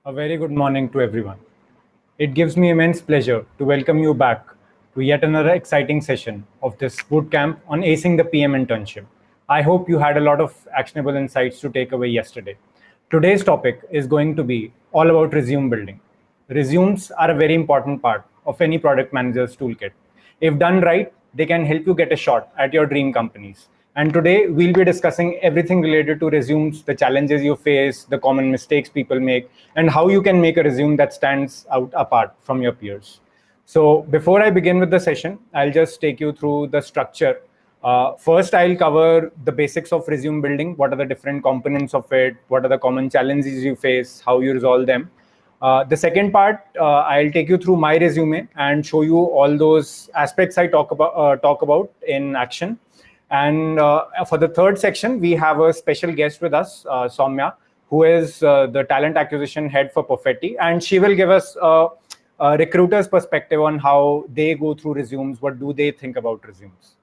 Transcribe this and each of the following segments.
A very good morning to everyone. It gives me immense pleasure to welcome you back to yet another exciting session of this bootcamp on acing the PM internship. I hope you had a lot of actionable insights to take away yesterday. Today's topic is going to be all about resume building. Resumes are a very important part of any product manager's toolkit. If done right, they can help you get a shot at your dream companies. And today we'll be discussing everything related to resumes, the challenges you face, the common mistakes people make, and how you can make a resume that stands out apart from your peers. So before I begin with the session, I'll just take you through the structure. First, I'll cover the basics of resume building. What are the different components of it? What are the common challenges you face? How you resolve them? The second part, I'll take you through my resume and show you all those aspects I talk about in action. And for the third section, we have a special guest with us, Soumya, who is the talent acquisition head for Perfetti, and she will give us a recruiter's perspective on how they go through resumes, what do they think about resumes.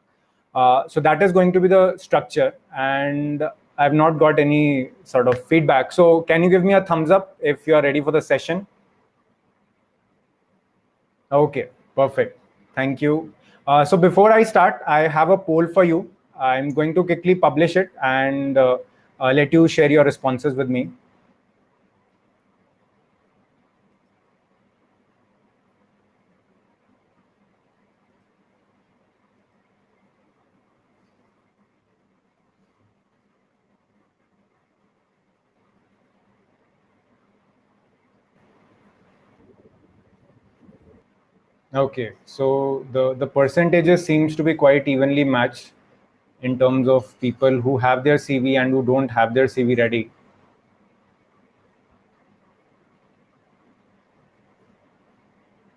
So that is going to be the structure, and I've not got any sort of feedback. So can you give me a thumbs up if you are ready for the session? Okay, perfect. Thank you. So before I start, I have a poll for you. I'm going to quickly publish it and let you share your responses with me. Okay, so the percentages seems to be quite evenly matched in terms of people who have their CV and who don't have their CV ready.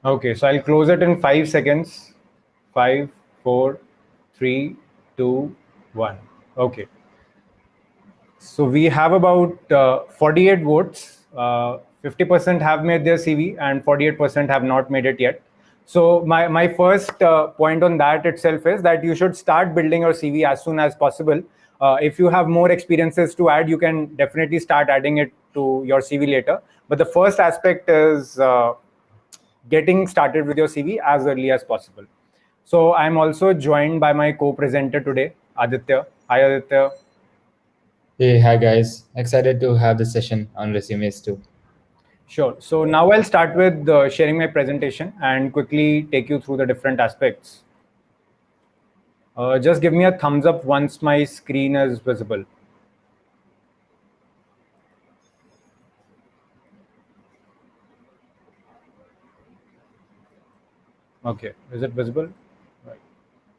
Okay, so I'll close it in 5 seconds. 5, 4, 3, 2, 1. Okay. So we have about 48 votes. 50% have made their CV and 48% have not made it yet. So my first point on that itself is that you should start building your CV as soon as possible. If you have more experiences to add, you can definitely start adding it to your CV later. But the first aspect is getting started with your CV as early as possible. So I'm also joined by my co-presenter today, Aditya. Hi, Aditya. Hey, hi guys. Excited to have this session on resumes too. Sure. So now I'll start with sharing my presentation and quickly take you through the different aspects. Just give me a thumbs up once my screen is visible. Okay, is it visible? Right.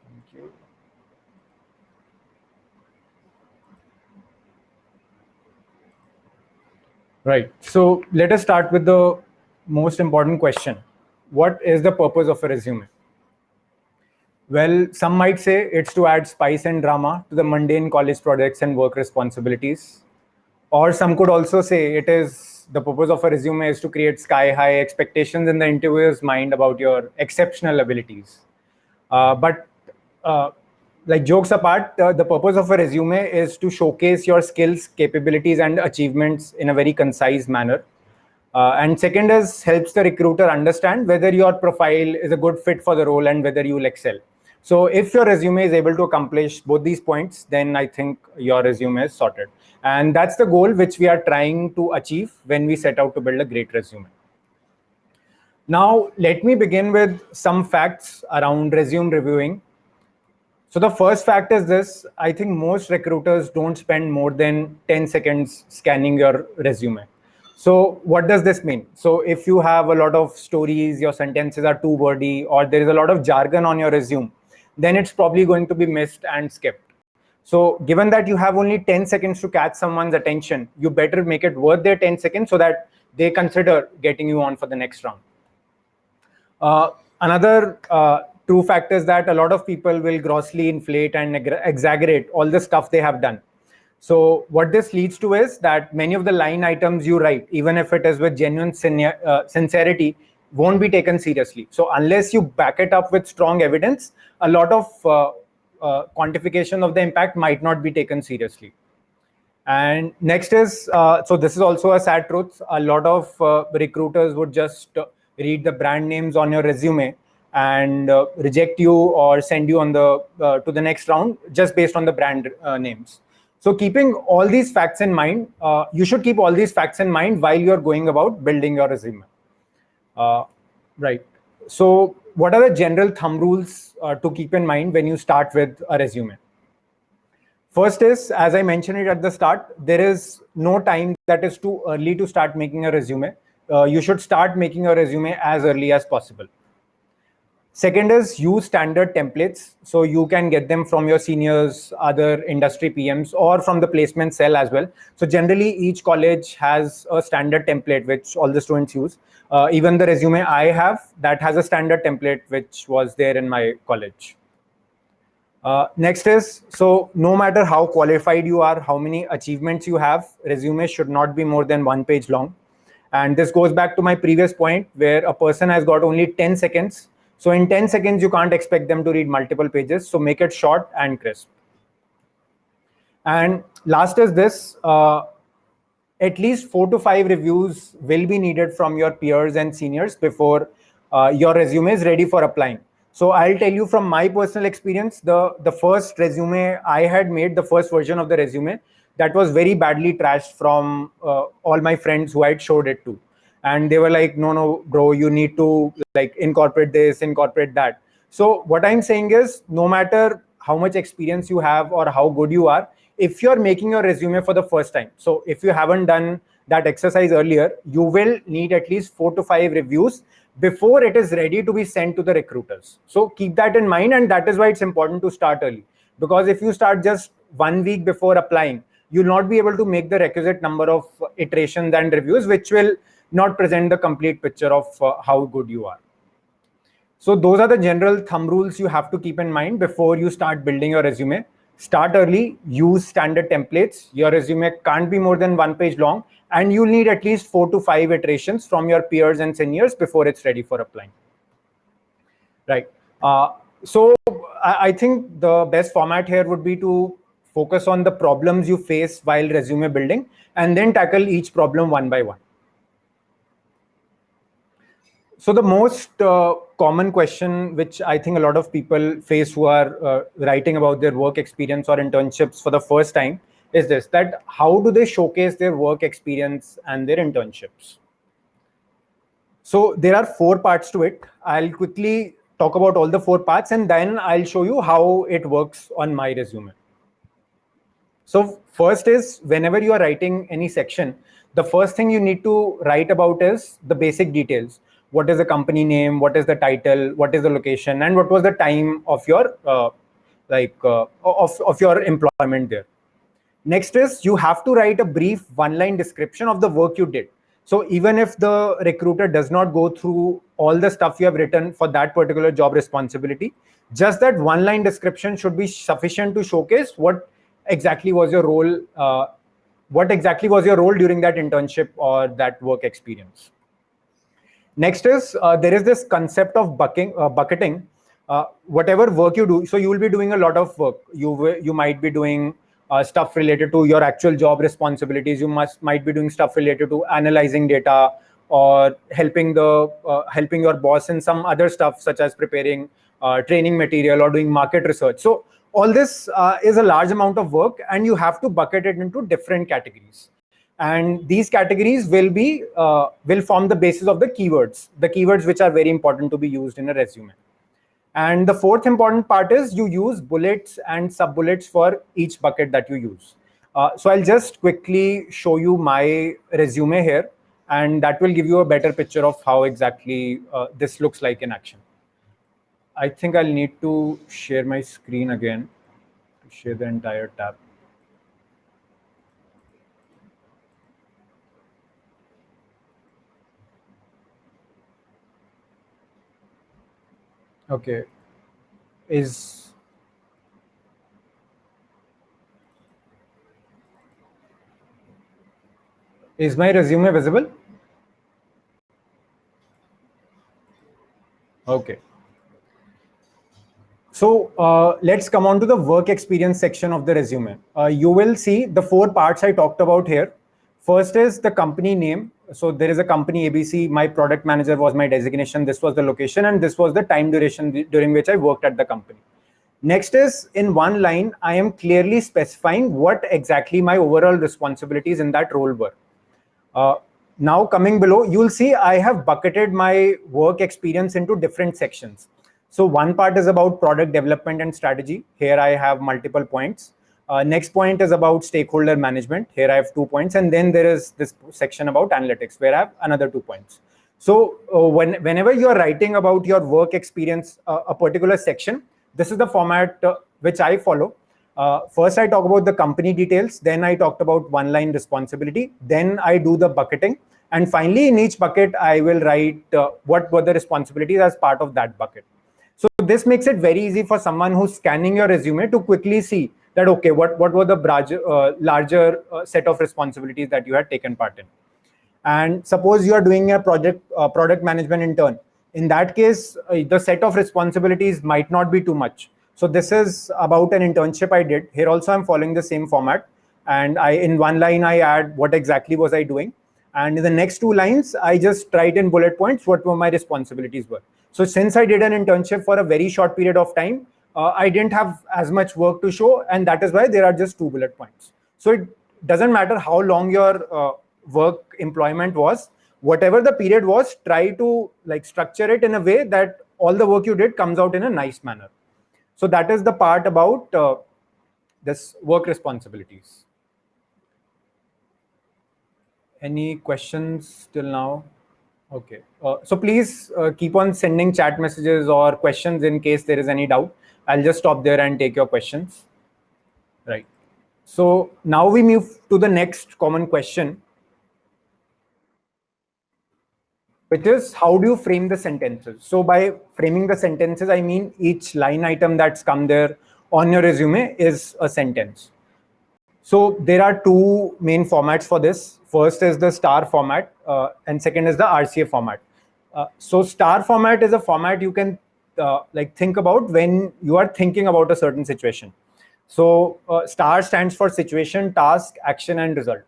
Thank you. Right. So let us start with the most important question. What is the purpose of a resume? Well, some might say it's to add spice and drama to the mundane college projects and work responsibilities. Or some could also say it is the purpose of a resume is to create sky high expectations in the interviewer's mind about your exceptional abilities. But like jokes apart, the purpose of a resume is to showcase your skills, capabilities, and achievements in a very concise manner. And second is helps the recruiter understand whether your profile is a good fit for the role and whether you will excel. So if your resume is able to accomplish both these points, then I think your resume is sorted. And that's the goal which we are trying to achieve when we set out to build a great resume. Now, let me begin with some facts around resume reviewing. So the first fact is this: I think most recruiters don't spend more than 10 seconds scanning your resume. So what does this mean? So if you have a lot of stories, your sentences are too wordy, or there is a lot of jargon on your resume, then it's probably going to be missed and skipped. So given that you have only 10 seconds to catch someone's attention, you better make it worth their 10 seconds so that they consider getting you on for the next round. Another true fact is that a lot of people will grossly inflate and exaggerate all the stuff they have done. So what this leads to is that many of the line items you write, even if it is with genuine sincerity, won't be taken seriously. So unless you back it up with strong evidence, a lot of quantification of the impact might not be taken seriously. And next is, so this is also a sad truth. A lot of recruiters would just read the brand names on your resume and reject you or send you on the to the next round just based on the brand names. So keeping all these facts in mind, you should keep all these facts in mind while you're going about building your resume. Right. So what are the general thumb rules to keep in mind when you start with a resume? First is, as I mentioned it at the start, there is no time that is too early to start making a resume. You should start making a resume as early as possible. Second is use standard templates. So you can get them from your seniors, other industry PMs, or from the placement cell as well. So generally, each college has a standard template which all the students use. Even the resume I have, that has a standard template which was there in my college. Next is, so no matter how qualified you are, how many achievements you have, resume should not be more than 1 page long. And this goes back to my previous point where a person has got only 10 seconds. So in 10 seconds, you can't expect them to read multiple pages. So make it short and crisp. And last is this, at least 4 to 5 reviews will be needed from your peers and seniors before your resume is ready for applying. So I'll tell you from my personal experience, the first resume I had made, the first version of the resume, that was very badly trashed from all my friends who I had showed it to. And they were like, no, bro, you need to like incorporate this, incorporate that. So what I'm saying is, no matter how much experience you have or how good you are, if you're making your resume for the first time, so if you haven't done that exercise earlier, you will need at least 4 to 5 reviews before it is ready to be sent to the recruiters. So keep that in mind, and that is why it's important to start early. Because if you start just 1 week before applying, you'll not be able to make the requisite number of iterations and reviews, which will not present the complete picture of how good you are. So those are the general thumb rules you have to keep in mind before you start building your resume. Start early, use standard templates. Your resume can't be more than 1 page long, and you'll need at least 4 to 5 iterations from your peers and seniors before it's ready for applying. Right. So I think the best format here would be to focus on the problems you face while resume building and then tackle each problem one by one. So the most common question which I think a lot of people face who are writing about their work experience or internships for the first time is this, that how do they showcase their work experience and their internships? So there are 4 parts to it. I'll quickly talk about all the 4 parts and then I'll show you how it works on my resume. So first is, whenever you are writing any section, the first thing you need to write about is the basic details. What is the company name? What is the title? What is the location? And what was the time of your of your employment there? Next is, you have to write a brief one-line description of the work you did. So even if the recruiter does not go through all the stuff you have written for that particular job responsibility, just that one-line description should be sufficient to showcase what exactly was your role, during that internship or that work experience. Next is, there is this concept of bucketing. Whatever work you do, so you will be doing a lot of work. You might be doing stuff related to your actual job responsibilities. You might be doing stuff related to analyzing data or helping your boss in some other stuff, such as preparing training material or doing market research. So all this is a large amount of work, and you have to bucket it into different categories. And these categories will form the basis of the keywords which are very important to be used in a resume. And the fourth important part is, you use bullets and sub bullets for each bucket that you use. So I'll just quickly show you my resume here, and that will give you a better picture of how exactly this looks like in action. I think I'll need to share my screen again to share the entire tab. Okay. Is my resume visible? Okay. So let's come on to the work experience section of the resume. You will see the 4 parts I talked about here. First is the company name. So there is a company ABC. My product manager was my designation. This was the location, and this was the time duration during which I worked at the company. Next is, in one line, I am clearly specifying what exactly my overall responsibilities in that role were. Now coming below, you'll see I have bucketed my work experience into different sections. So one part is about product development and strategy. Here I have multiple points. Next point is about stakeholder management. Here I have 2 points. And then there is this section about analytics where I have another 2 points. So whenever you're writing about your work experience, a particular section, this is the format which I follow. First, I talk about the company details. Then I talked about one-line responsibility. Then I do the bucketing. And finally, in each bucket, I will write what were the responsibilities as part of that bucket. So this makes it very easy for someone who's scanning your resume to quickly see that, okay, what were the larger set of responsibilities that you had taken part in. And suppose you are doing a product management intern. In that case, the set of responsibilities might not be too much. So this is about an internship I did. Here also I'm following the same format. And in one line, I add what exactly was I doing. And in the next 2 lines, I just write in bullet points what were my responsibilities were. So since I did an internship for a very short period of time, I didn't have as much work to show. And that is why there are just 2 bullet points. So it doesn't matter how long your work employment was. Whatever the period was, try to structure it in a way that all the work you did comes out in a nice manner. So that is the part about this work responsibilities. Any questions till now? Okay. So please keep on sending chat messages or questions in case there is any doubt. I'll just stop there and take your questions. Right. So now we move to the next common question, which is how do you frame the sentences? So by framing the sentences, I mean each line item that's come there on your resume is a sentence. So there are 2 main formats for this. First is the star format, and second is the RCA format. So star format is a format you can think about when you are thinking about a certain situation. So star stands for situation, task, action, and result.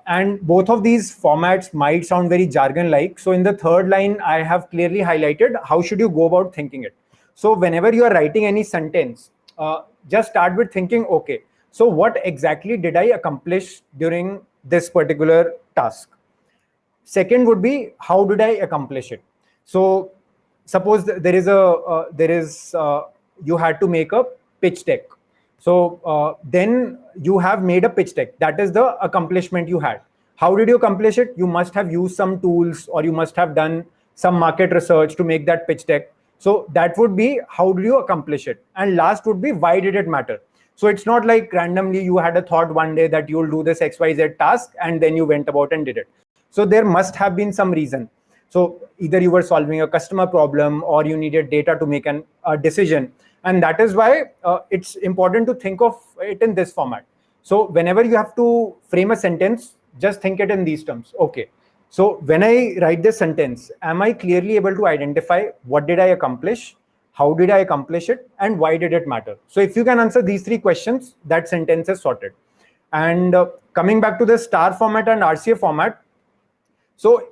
And both of these formats might sound very jargon-like. So in the 3rd line, I have clearly highlighted how should you go about thinking it. So whenever you are writing any sentence, just start with thinking, okay, so what exactly did I accomplish during this particular task? Second would be, how did I accomplish it? So suppose you had to make a pitch deck. So then you have made a pitch deck. That is the accomplishment you had. How did you accomplish it? You must have used some tools, or you must have done some market research to make that pitch deck. So that would be how did you accomplish it? And last would be, why did it matter? So it's not like randomly you had a thought one day that you'll do this XYZ task and then you went about and did it. So there must have been some reason. So either you were solving a customer problem or you needed data to make a decision. And that is why it's important to think of it in this format. So whenever you have to frame a sentence, just think it in these terms. Okay, so when I write this sentence, am I clearly able to identify what did I accomplish? How did I accomplish it? And why did it matter? So if you can answer these 3 questions, that sentence is sorted. And coming back to the star format and RCA format, so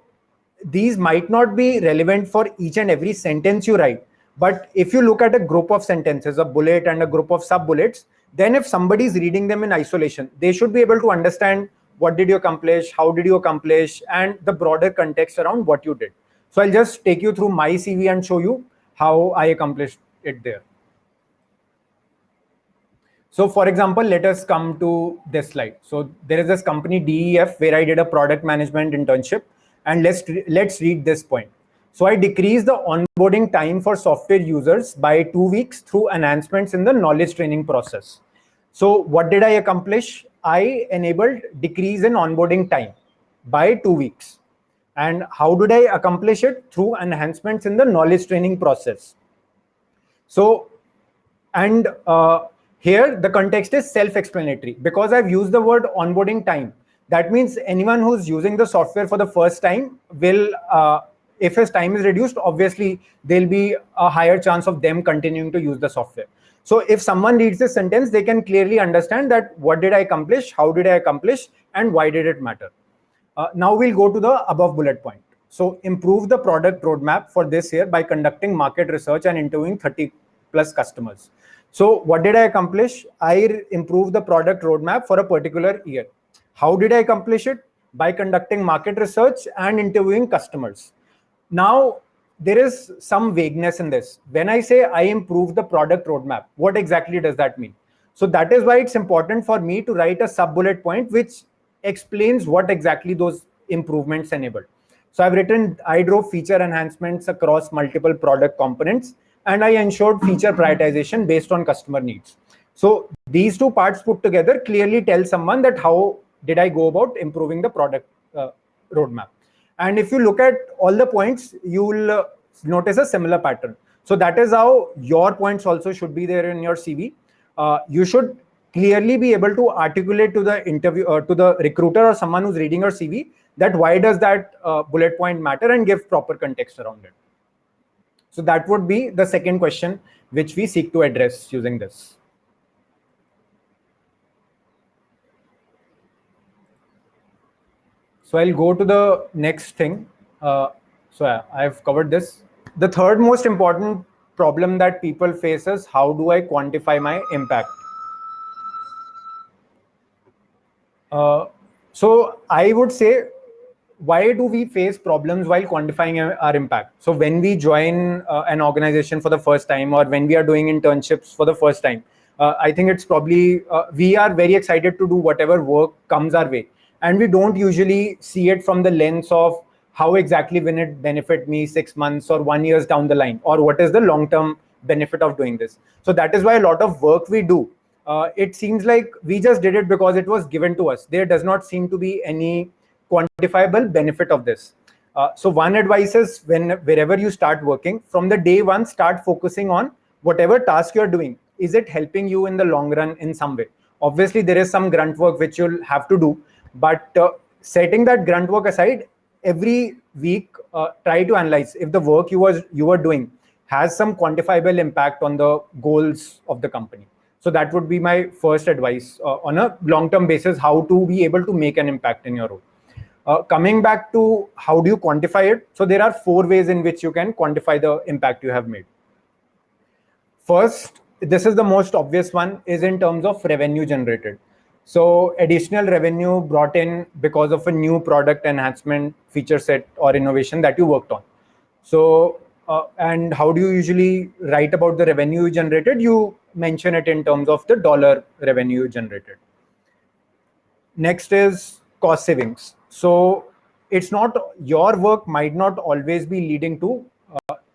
these might not be relevant for each and every sentence you write. But if you look at a group of sentences, a bullet and a group of sub-bullets, then if somebody is reading them in isolation, they should be able to understand what did you accomplish, how did you accomplish, and the broader context around what you did. So I'll just take you through my CV and show you how I accomplished it there. So for example, let us come to this slide. So there is this company DEF where I did a product management internship, and let's read this point. So I decreased the onboarding time for software users by 2 weeks through enhancements in the knowledge training process. So what did I accomplish? I enabled decrease in onboarding time by 2 weeks. And how did I accomplish it? Through enhancements in the knowledge training process. So, and here the context is self-explanatory. Because I've used the word onboarding time, that means anyone who's using the software for the first time will if his time is reduced, obviously there'll be a higher chance of them continuing to use the software. So if someone reads this sentence, they can clearly understand that what did I accomplish, how did I accomplish, and why did it matter. Now we'll go to the above bullet point. So improve the product roadmap for this year by conducting market research and interviewing 30 plus customers. So what did I accomplish? I improved the product roadmap for a particular year. How did I accomplish it? By conducting market research and interviewing customers. Now, there is some vagueness in this. When I say I improved the product roadmap, what exactly does that mean? So that is why it's important for me to write a sub bullet point which explains what exactly those improvements enabled. So I've written, I drove feature enhancements across multiple product components, and I ensured feature prioritization based on customer needs. So these two parts put together clearly tell someone that how did I go about improving the product roadmap. And if you look at all the points, you will notice a similar pattern. So that is how your points also should be there in your CV. You should clearly be able to articulate to the interview to the recruiter or someone who's reading your CV that why does that bullet point matter, and give proper context around it. So that would be the second question which we seek to address using this. So I'll go to the next thing. I've covered this. The third most important problem that people face is how do I quantify my impact? So I would say, why do we face problems while quantifying our impact? So when we join an organization for the first time, or when we are doing internships for the first time, I think it's probably, we are very excited to do whatever work comes our way. And we don't usually see it from the lens of how exactly will it benefit me 6 months or 1 year down the line, or what is the long-term benefit of doing this. So that is why a lot of work we do, it seems like we just did it because it was given to us. There does not seem to be any quantifiable benefit of this. So one advice is wherever you start working, from the day one, start focusing on whatever task you're doing. Is it helping you in the long run in some way? Obviously, there is some grunt work which you'll have to do, but setting that grunt work aside, every week, try to analyze if the work you were doing has some quantifiable impact on the goals of the company. So that would be my first advice on a long-term basis, how to be able to make an impact in your role. Coming back to how do you quantify it? So there are 4 ways in which you can quantify the impact you have made. First, this is the most obvious one, is in terms of revenue generated. So additional revenue brought in because of a new product enhancement, feature set, or innovation that you worked on. So, and how do you usually write about the revenue you generated? You mention it in terms of the dollar revenue generated. Next is cost savings. So it's not, your work might not always be leading to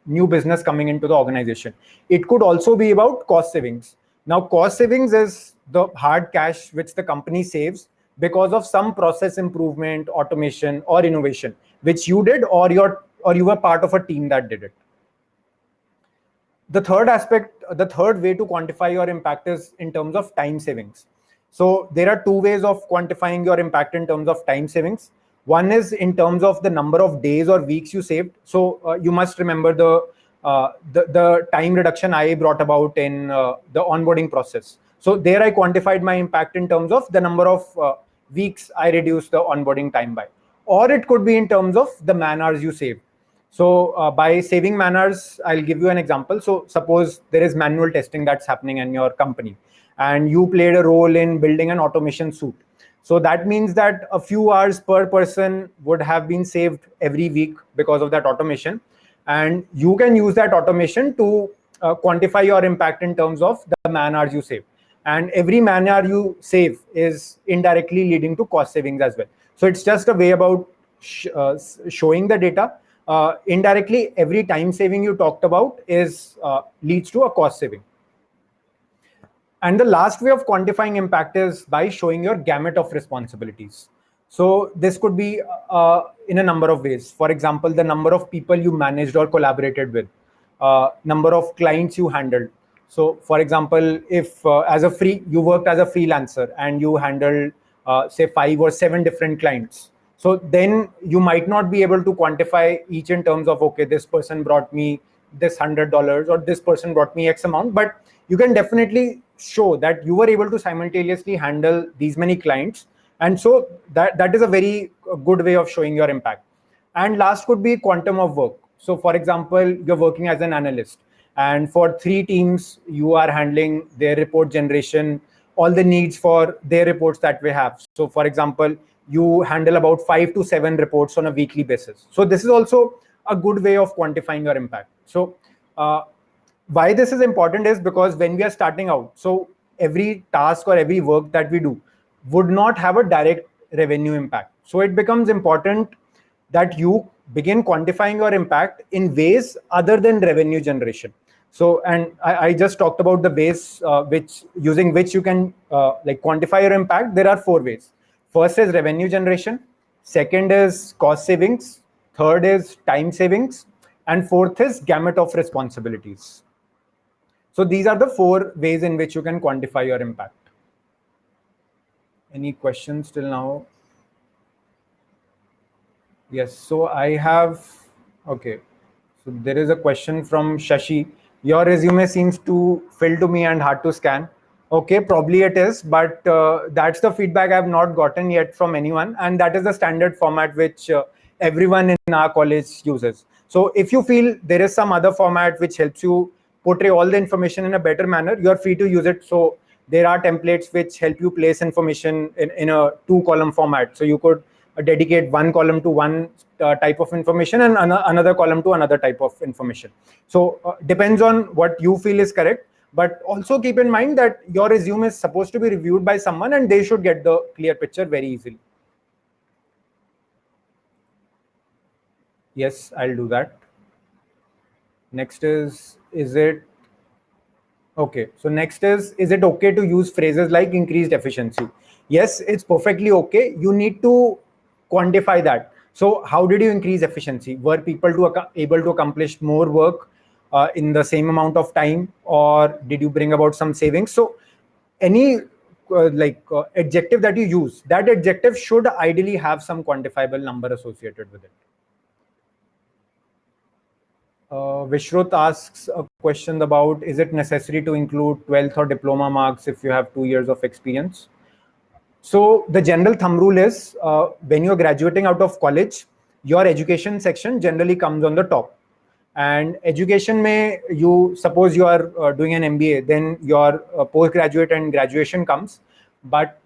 new business coming into the organization. It could also be about cost savings. Now, cost savings is the hard cash which the company saves because of some process improvement, automation, or innovation, which you did, or you were part of a team that did it. The third aspect, the third way to quantify your impact is in terms of time savings. So there are 2 ways of quantifying your impact in terms of time savings. One is in terms of the number of days or weeks you saved. So you must remember the time reduction I brought about in the onboarding process. So there I quantified my impact in terms of the number of weeks I reduced the onboarding time by. Or it could be in terms of the man hours you saved. So by saving man hours, I'll give you an example. So suppose there is manual testing that's happening in your company, and you played a role in building an automation suite. So that means that a few hours per person would have been saved every week because of that automation. And you can use that automation to quantify your impact in terms of the man hours you save. And every man hour you save is indirectly leading to cost savings as well. So it's just a way about showing the data. Indirectly, every time saving you talked about leads to a cost saving. And the last way of quantifying impact is by showing your gamut of responsibilities. So this could be in a number of ways. For example, the number of people you managed or collaborated with, number of clients you handled. So for example, if you worked as a freelancer and you handled say 5 or 7 different clients. So then you might not be able to quantify each in terms of, okay, this person brought me this $100 or this person brought me X amount, but you can definitely show that you were able to simultaneously handle these many clients. And so that is a very good way of showing your impact. And last could be quantum of work. So for example, you're working as an analyst, and for 3 teams, you are handling their report generation, all the needs for their reports that we have. So for example, you handle about 5 to 7 reports on a weekly basis. So this is also a good way of quantifying your impact. So why this is important is because when we are starting out, so every task or every work that we do would not have a direct revenue impact. So it becomes important that you begin quantifying your impact in ways other than revenue generation. So, and I just talked about the ways using which you can like quantify your impact. There are 4 ways. First is revenue generation. Second is cost savings. Third is time savings. And fourth is gamut of responsibilities. So these are the 4 ways in which you can quantify your impact. Any questions till now? Yes, so I have, okay. So there is a question from Shashi. Your resume seems to fill to me and hard to scan. Okay, probably it is, but that's the feedback I've not gotten yet from anyone. And that is the standard format which everyone in our college uses. So if you feel there is some other format which helps you portray all the information in a better manner, you're free to use it. So there are templates which help you place information in a 2-column format. So you could dedicate 1 column to one type of information and another column to another type of information. So depends on what you feel is correct, but also keep in mind that your resume is supposed to be reviewed by someone and they should get the clear picture very easily. Yes, I'll do that. Next is it okay? So next is it okay to use phrases like increased efficiency? Yes, it's perfectly okay. You need to quantify that. So how did you increase efficiency? Were people able to accomplish more work in the same amount of time, or did you bring about some savings? So any adjective that you use, that adjective should ideally have some quantifiable number associated with it. Vishrut asks a question about, is it necessary to include 12th or diploma marks if you have 2 years of experience? So the general thumb rule is when you're graduating out of college, your education section generally comes on the top. And education may, you suppose you are doing an MBA, then your postgraduate and graduation comes. But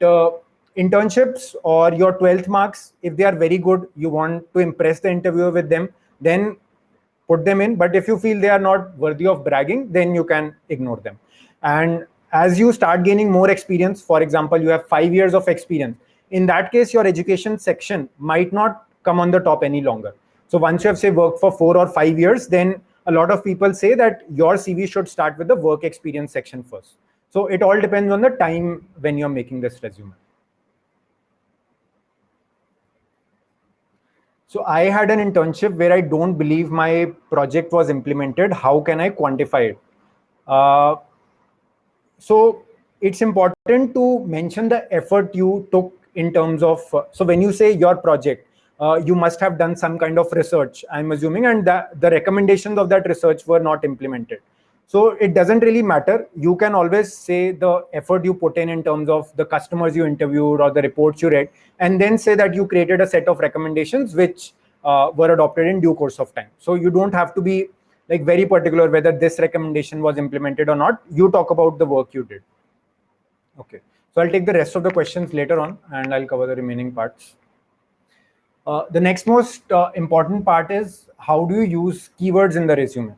internships or your 12th marks, if they are very good, you want to impress the interviewer with them, then put them in. But if you feel they are not worthy of bragging, then you can ignore them. And as you start gaining more experience, for example, you have 5 years of experience, in that case, your education section might not come on the top any longer. So once you have, say, worked for 4 or 5 years, then a lot of people say that your CV should start with the work experience section first. So it all depends on the time when you're making this resume. So I had an internship where I don't believe my project was implemented. How can I quantify it? So it's important to mention the effort you took in terms of, so when you say your project, you must have done some kind of research, I'm assuming, and the recommendations of that research were not implemented. So it doesn't really matter. You can always say the effort you put in terms of the customers you interviewed or the reports you read, and then say that you created a set of recommendations which were adopted in due course of time. So you don't have to be like very particular whether this recommendation was implemented or not. You talk about the work you did. Okay, so I'll take the rest of the questions later on and I'll cover the remaining parts. The next most important part is, how do you use keywords in the resume?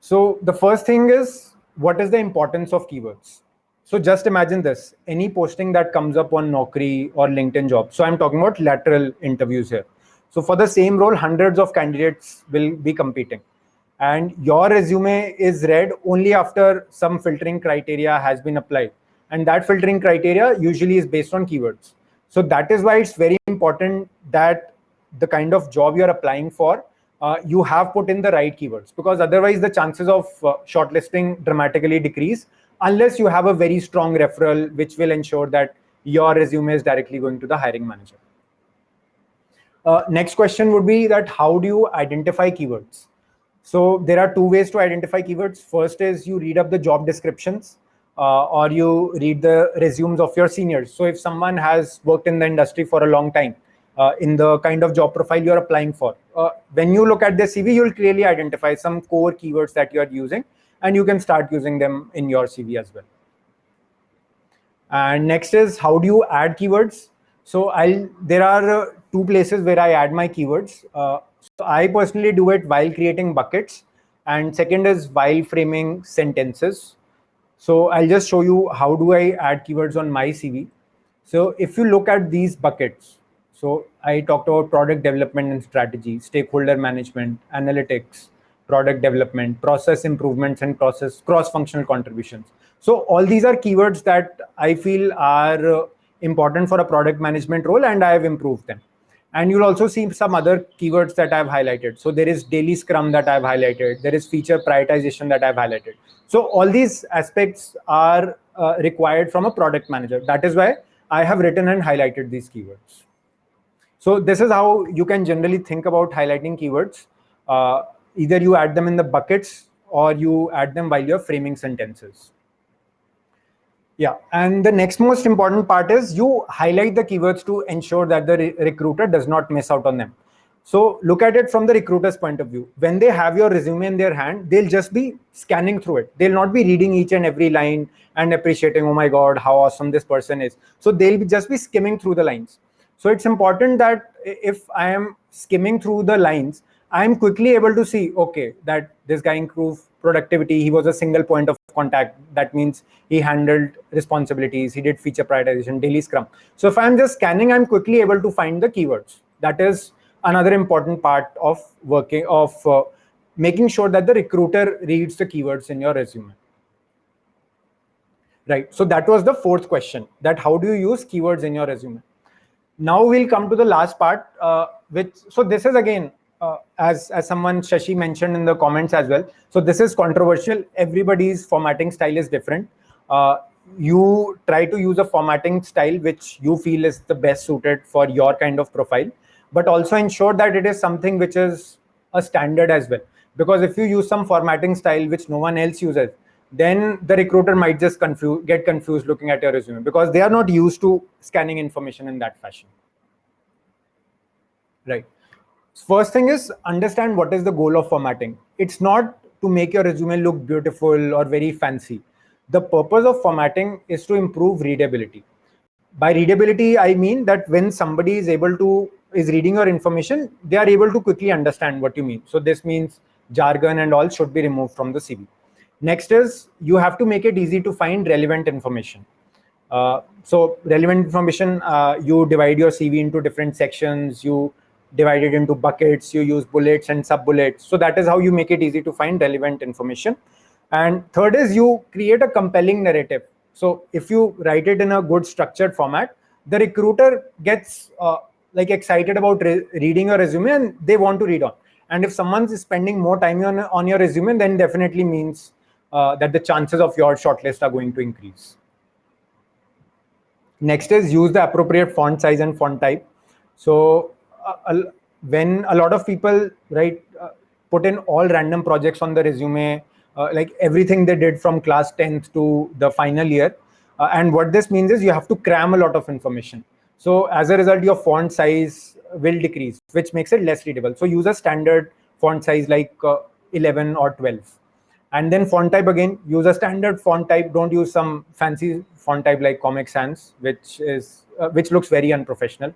So the first thing is, what is the importance of keywords? So just imagine this, any posting that comes up on Naukri or LinkedIn Jobs. So I'm talking about lateral interviews here. So for the same role, hundreds of candidates will be competing. And your resume is read only after some filtering criteria has been applied. And that filtering criteria usually is based on keywords. So that is why it's very important that the kind of job you're applying for, you have put in the right keywords, because otherwise the chances of shortlisting dramatically decrease unless you have a very strong referral which will ensure that your resume is directly going to the hiring manager. Next question would be that how do you identify keywords? So there are two ways to identify keywords. First is you read up the job descriptions or you read the resumes of your seniors. So if someone has worked in the industry for a long time, in the kind of job profile you're applying for, when you look at their CV, you'll clearly identify some core keywords that you're using, and you can start using them in your CV as well. And next is how do you add keywords? So there are two places where I add my keywords. So I personally do it while creating buckets, and second is while framing sentences. So I'll just show you how do I add keywords on my CV. So if you look at these buckets, so I talked about product development and strategy, stakeholder management, analytics, product development, process improvements, and process cross-functional contributions. So all these are keywords that I feel are important for a product management role, and I have improved them. And you'll also see some other keywords that I've highlighted. So there is daily scrum that I've highlighted. There is feature prioritization that I've highlighted. So all these aspects are required from a product manager. That is why I have written and highlighted these keywords. So this is how you can generally think about highlighting keywords. Either you add them in the buckets or you add them while you're framing sentences. Yeah, and the next most important part is you highlight the keywords to ensure that the recruiter does not miss out on them. So look at it from the recruiter's point of view. When they have your resume in their hand, they'll just be scanning through it. They'll not be reading each and every line and appreciating, oh my God, how awesome this person is. So they'll just be skimming through the lines. So it's important that if I am skimming through the lines, I'm quickly able to see, okay, that this guy improved productivity. He was a single point of contact. That means he handled responsibilities. He did feature prioritization, daily scrum. So if I'm just scanning, I'm quickly able to find the keywords. That is another important part of making sure that the recruiter reads the keywords in your resume. Right. So that was the fourth question, that how do you use keywords in your resume? Now we'll come to the last part, so this is again, as someone Shashi mentioned in the comments as well. So this is controversial. Everybody's formatting style is different. You try to use a formatting style which you feel is the best suited for your kind of profile, but also ensure that it is something which is a standard as well. Because if you use some formatting style which no one else uses, then the recruiter might just get confused looking at your resume because they are not used to scanning information in that fashion. Right. First thing is understand what is the goal of formatting. It's not to make your resume look beautiful or very fancy. The purpose of formatting is to improve readability. By readability, I mean that when somebody is reading your information, they are able to quickly understand what you mean. So this means jargon and all should be removed from the CV. Next is you have to make it easy to find relevant information. So relevant information, you divide your CV into different sections, you divide it into buckets, you use bullets and sub-bullets. So that is how you make it easy to find relevant information. And third is you create a compelling narrative. So if you write it in a good structured format, the recruiter gets excited about reading your resume and they want to read on. And if someone's spending more time on your resume, then definitely means that the chances of your shortlist are going to increase. Next is use the appropriate font size and font type. So when a lot of people put in all random projects on the resume, like everything they did from class 10th to the final year, and what this means is you have to cram a lot of information. So as a result, your font size will decrease, which makes it less readable. So use a standard font size like 11 or 12. And then font type, again, use a standard font type. Don't use some fancy font type like Comic Sans, which looks very unprofessional.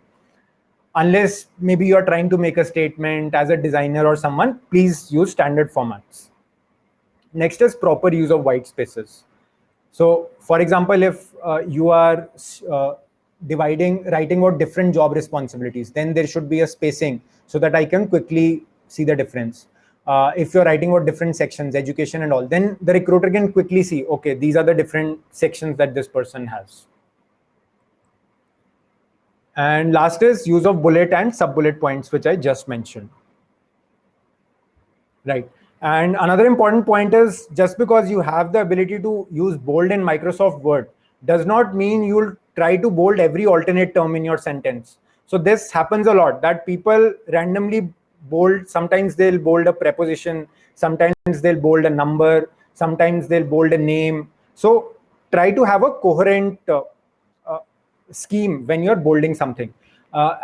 Unless maybe you're trying to make a statement as a designer or someone, please use standard formats. Next is proper use of white spaces. So for example, if you are writing about different job responsibilities, then there should be a spacing so that I can quickly see the difference. If you're writing about different sections, education and all, then the recruiter can quickly see, okay, these are the different sections that this person has. And last is use of bullet and sub-bullet points, which I just mentioned. Right. And another important point is just because you have the ability to use bold in Microsoft Word does not mean you'll try to bold every alternate term in your sentence. So this happens a lot, that people randomly bold. Sometimes they'll bold a preposition, sometimes they'll bold a number, sometimes they'll bold a name. So try to have a coherent scheme when you're bolding something.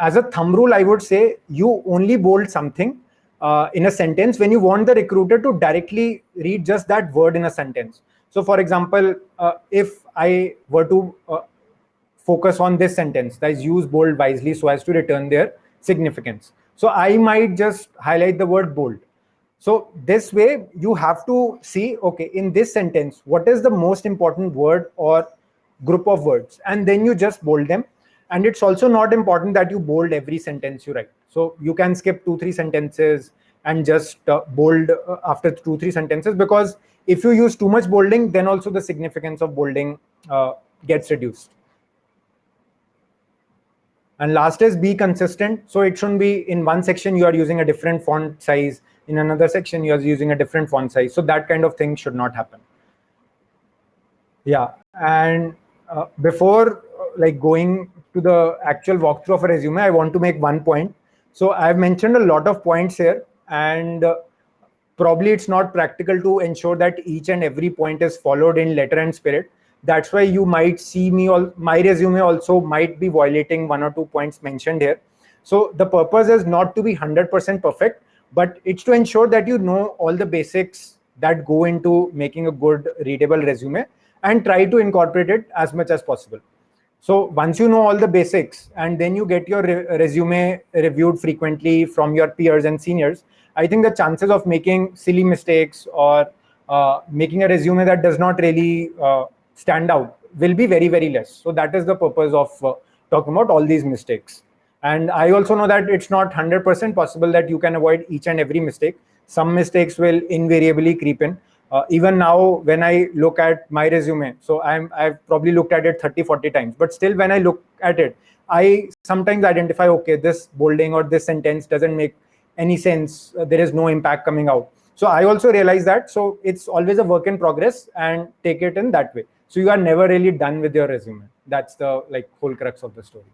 As a thumb rule, I would say you only bold something in a sentence when you want the recruiter to directly read just that word in a sentence. So for example, if I were to focus on this sentence, that is, use bold wisely so as to return their significance. So I might just highlight the word bold. So this way you have to see, okay, in this sentence, what is the most important word or group of words, and then you just bold them. And it's also not important that you bold every sentence you write. So you can skip 2-3 sentences and just bold after 2-3 sentences, because if you use too much bolding, then also the significance of bolding gets reduced. And last is be consistent. So it shouldn't be in one section you are using a different font size, in another section you are using a different font size. So that kind of thing should not happen. Yeah, and before like going to the actual walkthrough of a resume, I want to make one point. So I've mentioned a lot of points here, and probably it's not practical to ensure that each and every point is followed in letter and spirit. That's why you might see my resume also might be violating 1 or 2 points mentioned here. So the purpose is not to be 100% perfect, but it's to ensure that you know all the basics that go into making a good readable resume, and try to incorporate it as much as possible. So once you know all the basics, and then you get your resume reviewed frequently from your peers and seniors, I think the chances of making silly mistakes or making a resume that does not really stand out will be very, very less. So that is the purpose of talking about all these mistakes. And I also know that it's not 100% possible that you can avoid each and every mistake. Some mistakes will invariably creep in. Even now, when I look at my resume, so I've probably looked at it 30-40 times, but still when I look at it, I sometimes identify, okay, this bolding or this sentence doesn't make any sense. There is no impact coming out. So I also realize that. So it's always a work in progress, and take it in that way. So you are never really done with your resume. That's the like whole crux of the story.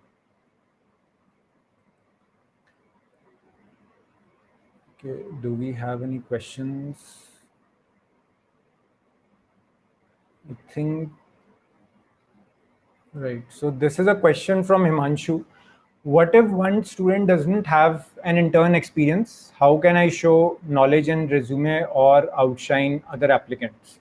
Okay, do we have any questions? I think, right. So this is a question from Himanshu. What if one student doesn't have an intern experience? How can I show knowledge in resume or outshine other applicants?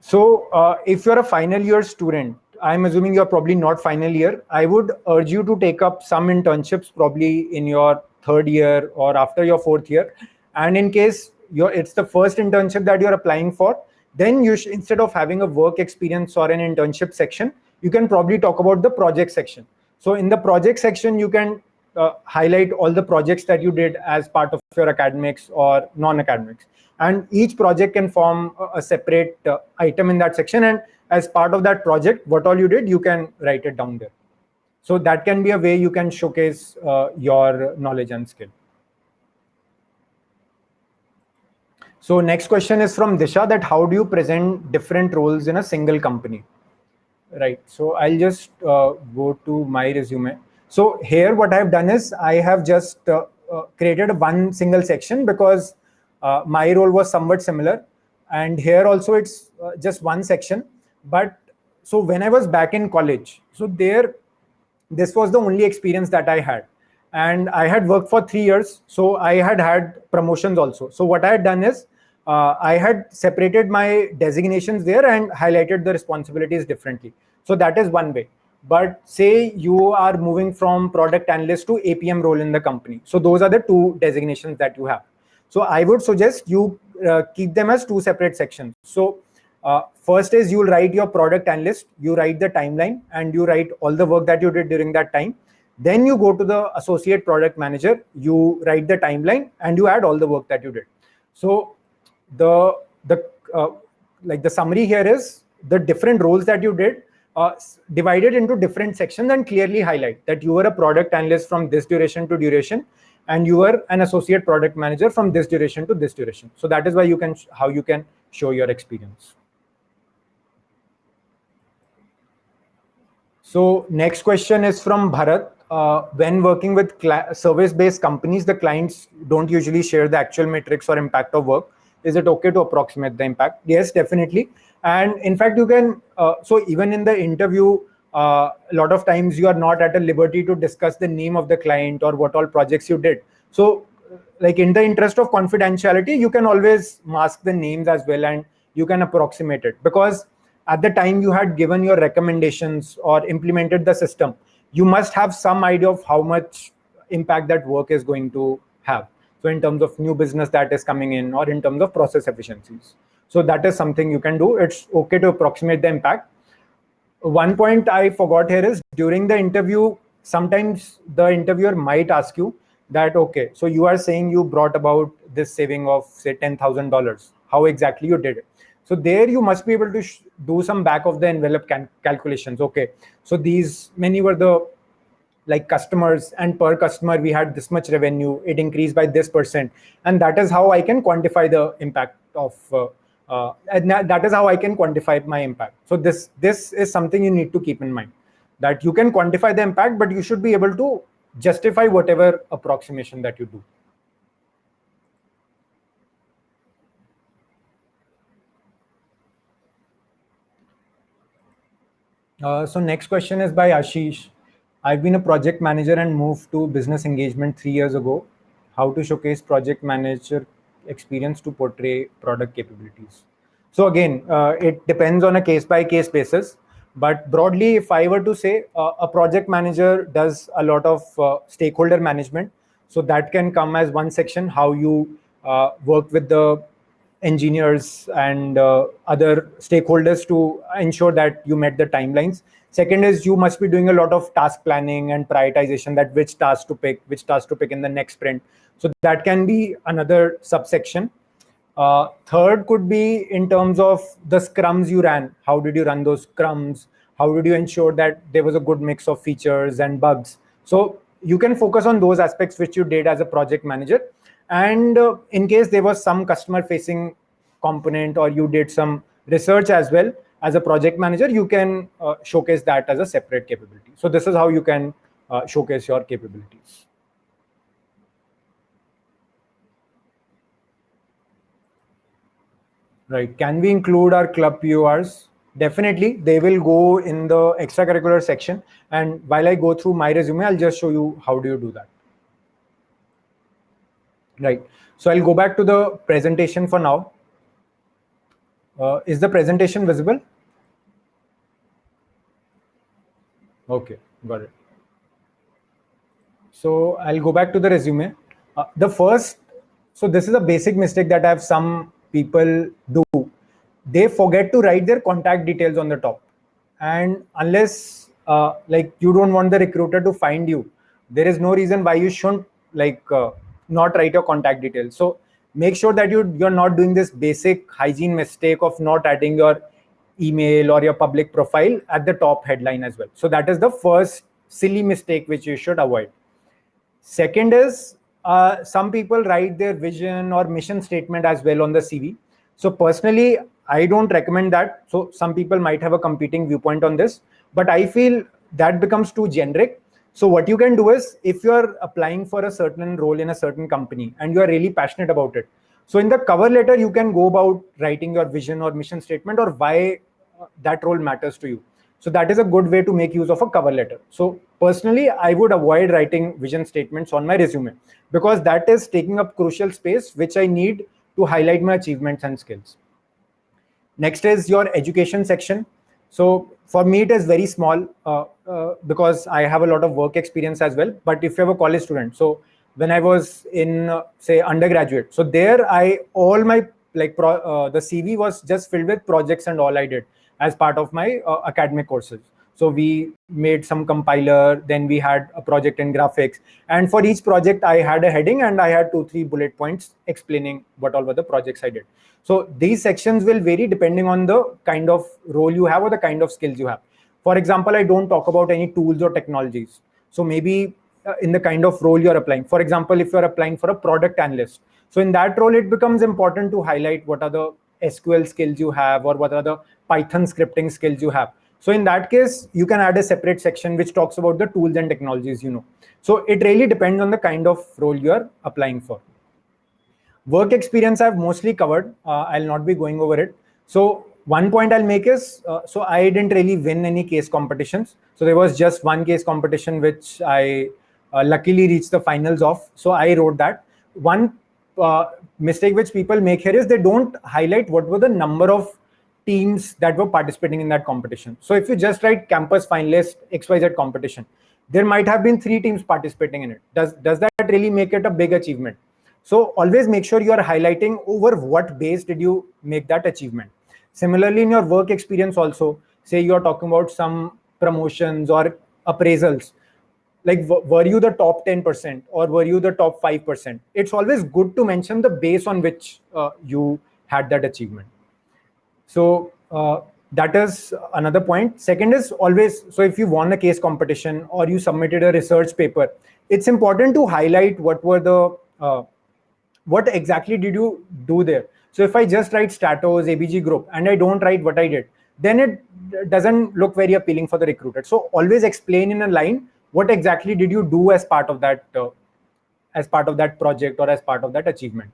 So if you're a final year student, I'm assuming you're probably not final year, I would urge you to take up some internships probably in your third year or after your fourth year. And in case it's the first internship that you're applying for, then you should, instead of having a work experience or an internship section, you can probably talk about the project section. So in the project section, you can highlight all the projects that you did as part of your academics or non-academics. And each project can form a separate item in that section. And as part of that project, what all you did, you can write it down there. So that can be a way you can showcase your knowledge and skill. So next question is from Disha, that how do you present different roles in a single company? Right. So I'll just go to my resume. So here what I've done is I have just created one single section, because my role was somewhat similar. And here also it's just one section. But so when I was back in college, so this was the only experience that I had. And I had worked for 3 years. So I had promotions also. So what I had done is I had separated my designations there and highlighted the responsibilities differently. So that is one way. But say you are moving from product analyst to APM role in the company. So those are the two designations that you have. So I would suggest you keep them as two separate sections. So first is you'll write your product analyst, you write the timeline, and you write all the work that you did during that time. Then you go to the associate product manager, you write the timeline, and you add all the work that you did. So the summary here is the different roles that you did divided into different sections, and clearly highlight that you were a product analyst from this duration to duration, and you were an associate product manager from this duration to this duration. So that is why how you can show your experience. So next question is from Bharat. when working with service-based companies, the clients don't usually share the actual metrics or impact of work. Is it okay to approximate the impact? Yes, definitely. And in fact, you can, so even in the interview, a lot of times you are not at a liberty to discuss the name of the client or what all projects you did. So like in the interest of confidentiality, you can always mask the names as well, and you can approximate it, because at the time you had given your recommendations or implemented the system, you must have some idea of how much impact that work is going to have. So in terms of new business that is coming in, or in terms of process efficiencies. So that is something you can do. It's okay to approximate the impact. One point I forgot here is, during the interview, sometimes the interviewer might ask you that, okay, so you are saying you brought about this saving of say $10,000. How exactly you did it? So there you must be able to do some back of the envelope calculations. Okay, so these many were the like customers, and per customer we had this much revenue, it increased by this percent, and that is how I can quantify the impact of and that is how I can quantify my impact. So this is something you need to keep in mind, that you can quantify the impact, but you should be able to justify whatever approximation that you do. So next question is by Ashish. I've been a project manager and moved to business engagement 3 years ago. How to showcase project manager experience to portray product capabilities? So again, it depends on a case by case basis. But broadly, if I were to say, a project manager does a lot of stakeholder management. So that can come as one section, how you work with the engineers and other stakeholders to ensure that you met the timelines. Second is, you must be doing a lot of task planning and prioritization, that which task to pick in the next sprint. So that can be another subsection. Third could be in terms of the scrums you ran. How did you run those scrums? How did you ensure that there was a good mix of features and bugs? So you can focus on those aspects which you did as a project manager. And in case there was some customer facing component, or you did some research as well as a project manager, you can showcase that as a separate capability. So this is how you can showcase your capabilities. Right. Can we include our club PORs? Definitely. They will go in the extracurricular section. And while I go through my resume, I'll just show you how do you do that. Right. So I'll go back to the presentation for now. Is the presentation visible? Okay, got it. So I'll go back to the resume. So this is a basic mistake that I have some people do. They forget to write their contact details on the top. And unless like you don't want the recruiter to find you, there is no reason why you shouldn't not write your contact details. So make sure that you're not doing this basic hygiene mistake of not adding your email or your public profile at the top headline as well. So that is the first silly mistake which you should avoid. Second is, some people write their vision or mission statement as well on the CV. So personally, I don't recommend that. So some people might have a competing viewpoint on this, but I feel that becomes too generic. So what you can do is, if you're applying for a certain role in a certain company and you are really passionate about it, so in the cover letter, you can go about writing your vision or mission statement, or why that role matters to you. So that is a good way to make use of a cover letter. So personally, I would avoid writing vision statements on my resume, because that is taking up crucial space, which I need to highlight my achievements and skills. Next is your education section. So for me, it is very small because I have a lot of work experience as well. But if you have a college student, so when I was in say undergraduate, so there all my the CV was just filled with projects and all I did as part of my academic courses. So we made some compiler, then we had a project in graphics, and for each project I had a heading and I had 2-3 bullet points explaining what all were the projects I did. So these sections will vary depending on the kind of role you have or the kind of skills you have. For example, I don't talk about any tools or technologies. So maybe in the kind of role you're applying. For example, if you're applying for a product analyst, so in that role, it becomes important to highlight what are the SQL skills you have, or what are the Python scripting skills you have. So in that case, you can add a separate section which talks about the tools and technologies you know. So it really depends on the kind of role you are applying for. Work experience I've mostly covered. I'll not be going over it. So one point I'll make is, so I didn't really win any case competitions. So there was just one case competition which I luckily reached the finals of. So I wrote that. One mistake which people make here is they don't highlight what were the number of teams that were participating in that competition. So if you just write campus finalist XYZ competition, there might have been 3 teams participating in it. Does that really make it a big achievement? So always make sure you are highlighting over what base did you make that achievement. Similarly, in your work experience also, say you are talking about some promotions or appraisals, like were you the top 10% or were you the top 5%? It's always good to mention the base on which you had that achievement. So that is another point. Second is always, so if you won a case competition or you submitted a research paper, it's important to highlight what exactly did you do there. So if I just write Statos, ABG group, and I don't write what I did, then it doesn't look very appealing for the recruiter. So always explain in a line what exactly did you do as part of that project or as part of that achievement.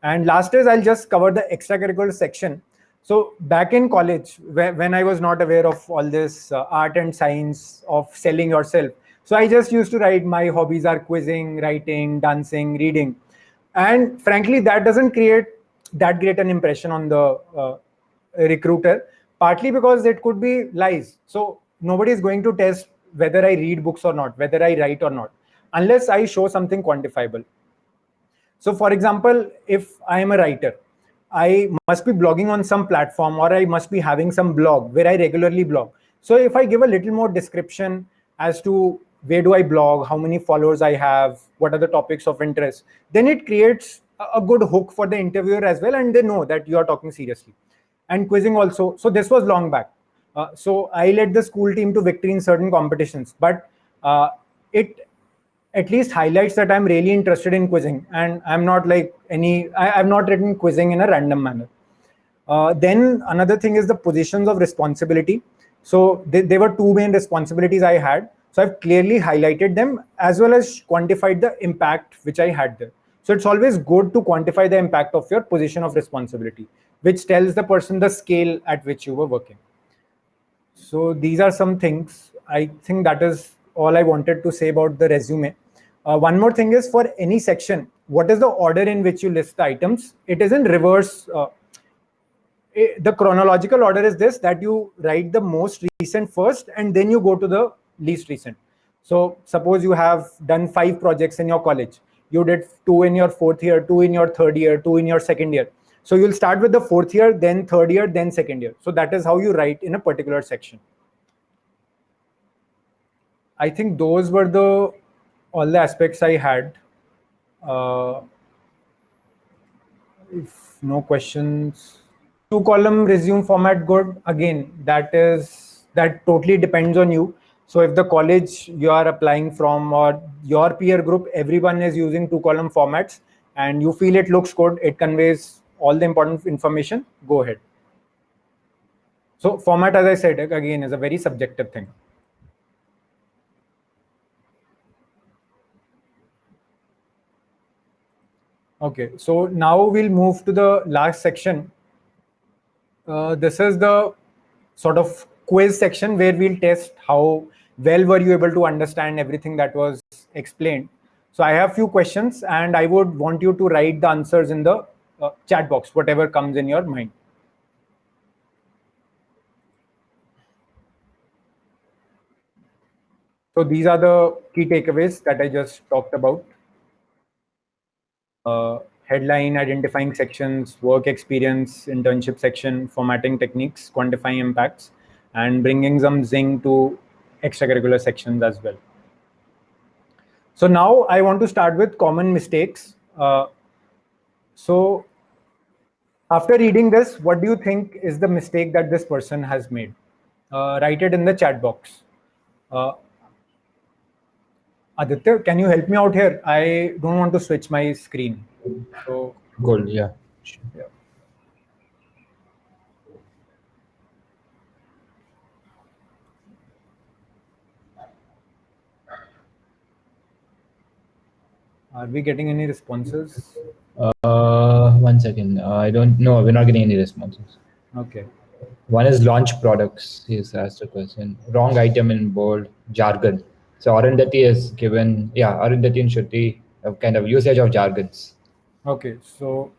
And last is I'll just cover the extracurricular section. So back in college, when I was not aware of all this art and science of selling yourself, so I just used to write my hobbies are quizzing, writing, dancing, reading. And frankly, that doesn't create that great an impression on the recruiter, partly because it could be lies. So nobody is going to test whether I read books or not, whether I write or not, unless I show something quantifiable. So for example, if I am a writer, I must be blogging on some platform or I must be having some blog where I regularly blog. So if I give a little more description as to where do I blog, how many followers I have, what are the topics of interest, then it creates a good hook for the interviewer as well, and they know that you are talking seriously. And quizzing also. So this was long back. So I led the school team to victory in certain competitions, but it at least highlights that I'm really interested in quizzing, and I'm not like I've not written quizzing in a random manner. Then another thing is the positions of responsibility. So there were 2 main responsibilities I had. So I've clearly highlighted them as well as quantified the impact which I had there. So it's always good to quantify the impact of your position of responsibility, which tells the person the scale at which you were working. So these are some things. I think that is all I wanted to say about the resume. One more thing is, for any section, what is the order in which you list the items? It is in reverse. The chronological order is this, that you write the most recent first and then you go to the least recent. So suppose you have done 5 projects in your college. You did 2 in your 4th year, 2 in your 3rd year, 2 in your 2nd year. So you'll start with the 4th year, then 3rd year, then 2nd year. So that is how you write in a particular section. I think those were all the aspects I had. If no questions, 2-column resume format good. Again, that totally depends on you. So if the college you are applying from or your peer group, everyone is using 2-column formats and you feel it looks good, it conveys all the important information, go ahead. So format, as I said, again, is a very subjective thing. Okay, so now we'll move to the last section. This is the sort of quiz section where we'll test how well were you able to understand everything that was explained. So I have few questions and I would want you to write the answers in the chat box, whatever comes in your mind. So these are the key takeaways that I just talked about. Headline, identifying sections, work experience, internship section, formatting techniques, quantifying impacts, and bringing some zing to extracurricular sections as well. So now I want to start with common mistakes. So after reading this, what do you think is the mistake that this person has made? Write it in the chat box. Aditya, can you help me out here? I don't want to switch my screen. So, Cool. Yeah. Sure. yeah. Are we getting any responses? One second. I don't know. We're not getting any responses. Okay. One is launch products. He's asked a question. Wrong item in bold jargon. So Arundhati is given. Yeah, Arundhati and Shruti have kind of usage of jargons. Okay. So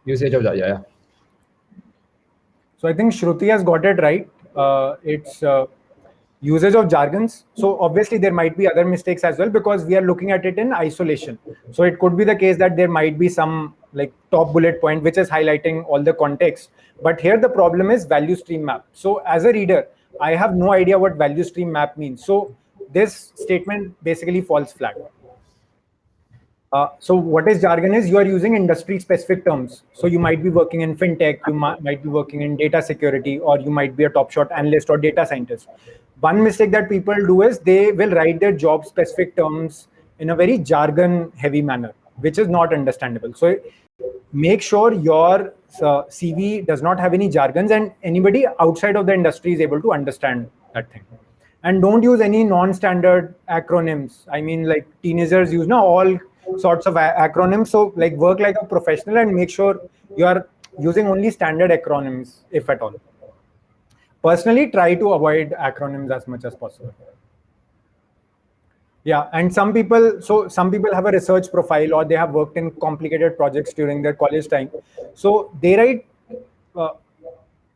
Usage of yeah. I think Shruti has got it right. It's usage of jargons. So obviously there might be other mistakes as well because we are looking at it in isolation. So it could be the case that there might be some like top bullet point which is highlighting all the context. But here the problem is value stream map. So as a reader, I have no idea what value stream map means. So this statement basically falls flat. So what is jargon is you are using industry specific terms. So you might be working in fintech, you might be working in data security, or you might be a top shot analyst or data scientist. One mistake that people do is they will write their job specific terms in a very jargon heavy manner, which is not understandable. So make sure your CV does not have any jargons and anybody outside of the industry is able to understand that thing. And don't use any non-standard acronyms. I mean, like teenagers use now all sorts of acronyms. So like work like a professional and make sure you are using only standard acronyms, if at all. Personally, try to avoid acronyms as much as possible. Yeah, and some people have a research profile or they have worked in complicated projects during their college time. So they write uh,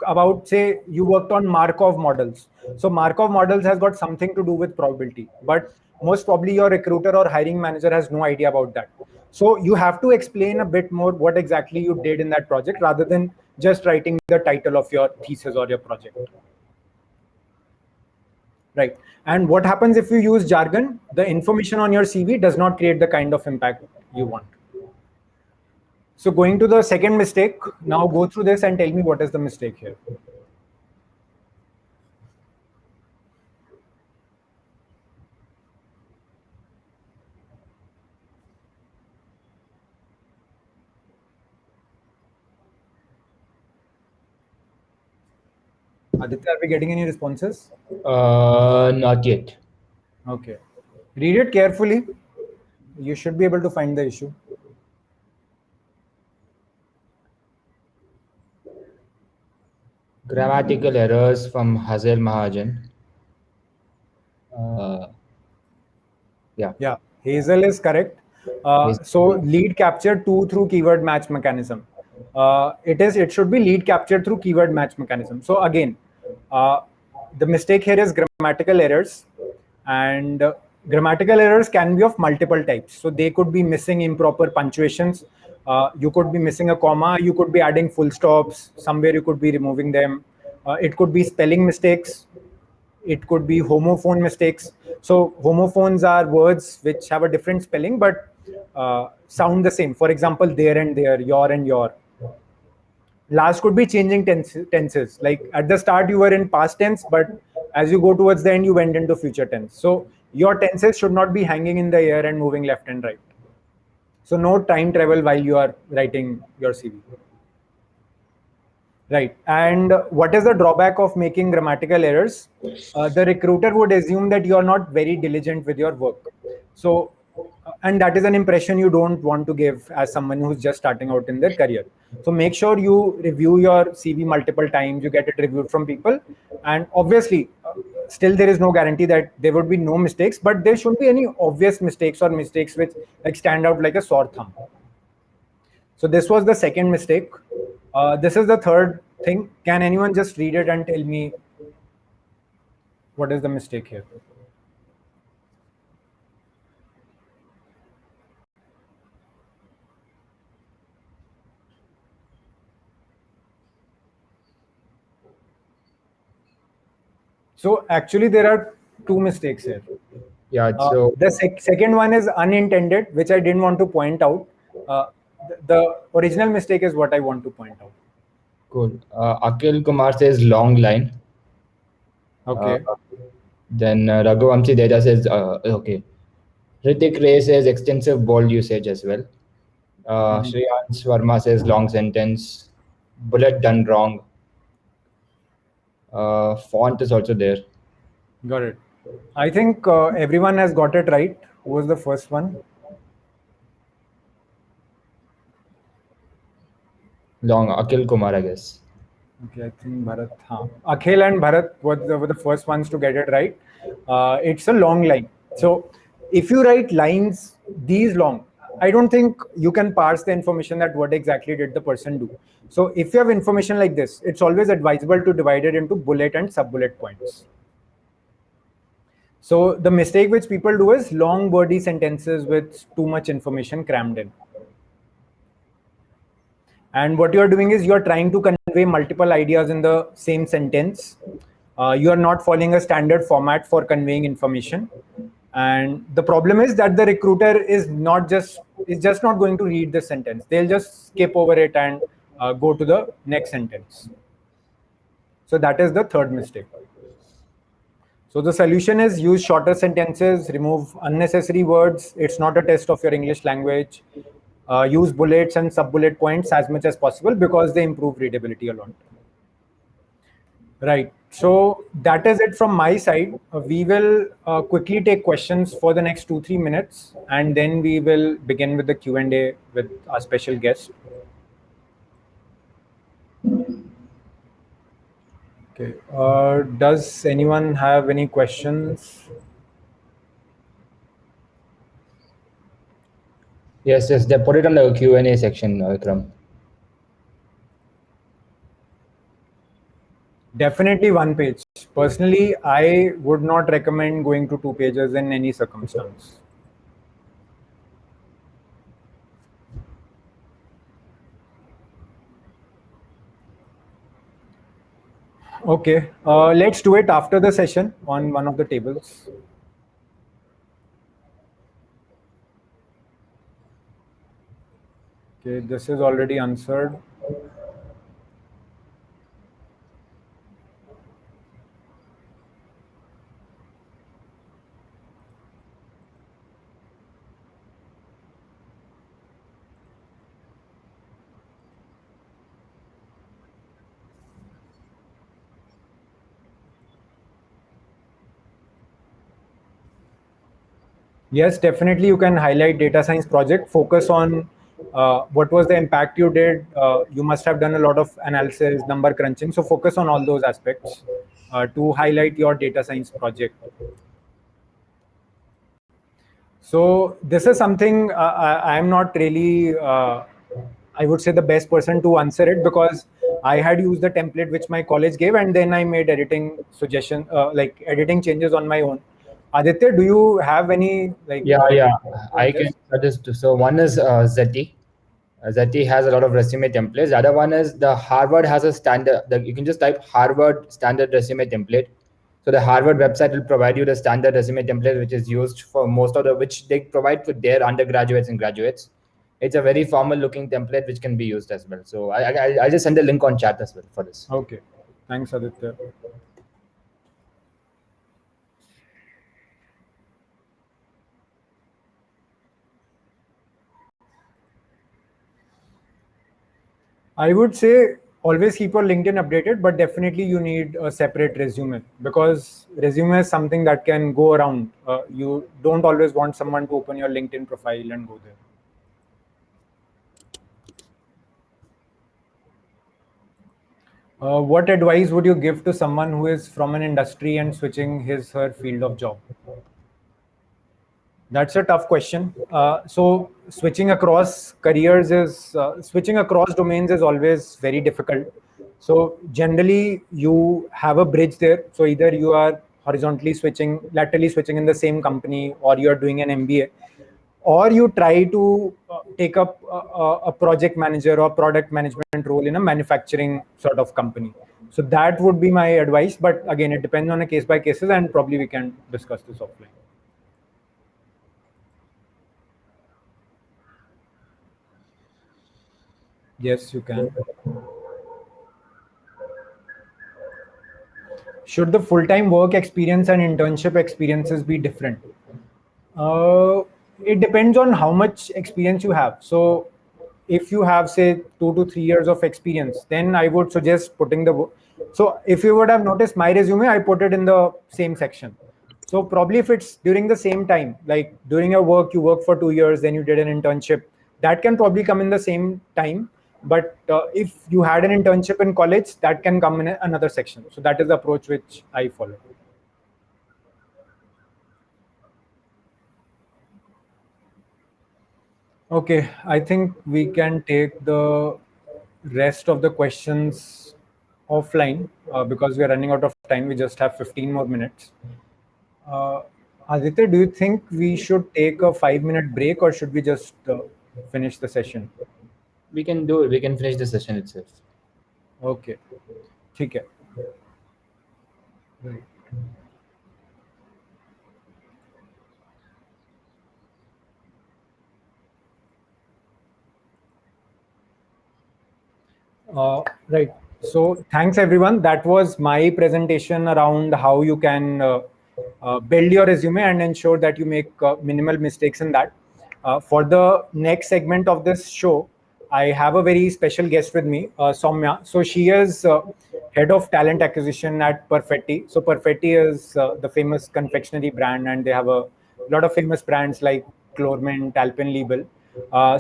about, say, you worked on Markov models. So Markov models has got something to do with probability, but most probably your recruiter or hiring manager has no idea about that. So you have to explain a bit more what exactly you did in that project rather than just writing the title of your thesis or your project. Right. And what happens if you use jargon? The information on your CV does not create the kind of impact you want. So going to the second mistake, now go through this and tell me what is the mistake here. Aditya, are we getting any responses? Not yet. Okay. Read it carefully. You should be able to find the issue. Grammatical errors from Hazel Mahajan. Yeah. Yeah, Hazel is correct. So lead capture two through keyword match mechanism. It should be lead capture through keyword match mechanism. So again, the mistake here is grammatical errors, and grammatical errors can be of multiple types. So they could be missing improper punctuations. You could be missing a comma. You could be adding full stops. Somewhere you could be removing them. It could be spelling mistakes. It could be homophone mistakes. So homophones are words which have a different spelling but sound the same. For example, there and there, your and your. Last could be changing tenses. Like at the start you were in past tense, but as you go towards the end you went into future tense. So your tenses should not be hanging in the air and moving left and right. So no time travel while you are writing your CV. Right. And what is the drawback of making grammatical errors? The recruiter would assume that you're not very diligent with your work. So, and that is an impression you don't want to give as someone who's just starting out in their career. So make sure you review your CV multiple times, you get it reviewed from people. And obviously, still there is no guarantee that there would be no mistakes, but there shouldn't be any obvious mistakes or mistakes which like stand out like a sore thumb. So this was the second mistake. This is the third thing. Can anyone just read it and tell me what is the mistake here? So actually there are two mistakes here. Yeah. So The second one is unintended, which I didn't want to point out. The original mistake is what I want to point out. cool. Akhil Kumar says long line. Okay. Then Raghuvamshi Deda says okay. Ritik Ray says extensive bold usage as well. Shreyans Verma says long sentence. Bullet done wrong. Font is also there. Got it. I think everyone has got it right. Who was the first one? Long Akhil Kumar, I guess. Okay, I think Bharat. Haan. Akhil and Bharat were the first ones to get it right. It's a long line. So if you write lines these long, I don't think you can parse the information that what exactly did the person do. So if you have information like this, it's always advisable to divide it into bullet and sub-bullet points. So the mistake which people do is long wordy sentences with too much information crammed in. And what you're doing is you're trying to convey multiple ideas in the same sentence. You are not following a standard format for conveying information. And the problem is that the recruiter is just not going to read the sentence. They'll just skip over it and go to the next sentence. So that is the third mistake. So the solution is use shorter sentences, remove unnecessary words. It's not a test of your English language. Use bullets and sub-bullet points as much as possible because they improve readability a lot. Right. So that is it from my side. We will quickly take questions for the next 2-3 minutes, and then we will begin with the Q&A with our special guest. Okay. Does anyone have any questions? Yes, they put it on the Q&A section, Vikram. Definitely one page. Personally, I would not recommend going to 2 pages in any circumstance. Okay, let's do it after the session on one of the tables. Okay, this is already answered. Yes, definitely you can highlight data science project, focus on what was the impact you did. You must have done a lot of analysis, number crunching. So focus on all those aspects to highlight your data science project. So this is something I'm not really, I would say the best person to answer it because I had used the template which my college gave and then I made editing suggestion, like editing changes on my own. Aditya, do you have any Yeah, I this? can suggest. So one is Zeti. Zeti has a lot of resume templates. The other one is the Harvard has a standard. You can just type Harvard standard resume template. So the Harvard website will provide you the standard resume template, which is used for most of the which they provide for their undergraduates and graduates. It's a very formal looking template which can be used as well. So I'll just send a link on chat as well for this. Okay, thanks, Aditya. I would say always keep your LinkedIn updated, but definitely you need a separate resume because resume is something that can go around. You don't always want someone to open your LinkedIn profile and go there. What advice would you give to someone who is from an industry and switching her field of job? That's a tough question. So switching across careers switching across domains is always very difficult. So generally you have a bridge there. So either you are horizontally switching, laterally switching in the same company, or you are doing an MBA, or you try to take up a project manager or product management role in a manufacturing sort of company. So that would be my advice. But again, it depends on a case by cases, and probably we can discuss this offline. Yes, you can. Should the full-time work experience and internship experiences be different? Uh, it depends on how much experience you have. So if you have, say, 2 to 3 years of experience, then I would suggest putting so if you would have noticed my resume, I put it in the same section. So probably if it's during the same time, like during your work, you work for 2 years, then you did an internship, that can probably come in the same time. But if you had an internship in college, that can come in another section. So that is the approach which I follow. Okay, I think we can take the rest of the questions offline because we are running out of time. We just have 15 more minutes. Uh, Aditya, do you think we should take a 5 minute break or should we just finish the session? We can do it. We can finish the session itself. Okay, ठीक है. Right. Right. So thanks everyone. That was my presentation around how you can build your resume and ensure that you make minimal mistakes in that. For the next segment of this show, I have a very special guest with me, Soumya. So she is head of talent acquisition at Perfetti. So Perfetti is the famous confectionery brand, and they have a lot of famous brands like Clormint, Alpenliebel.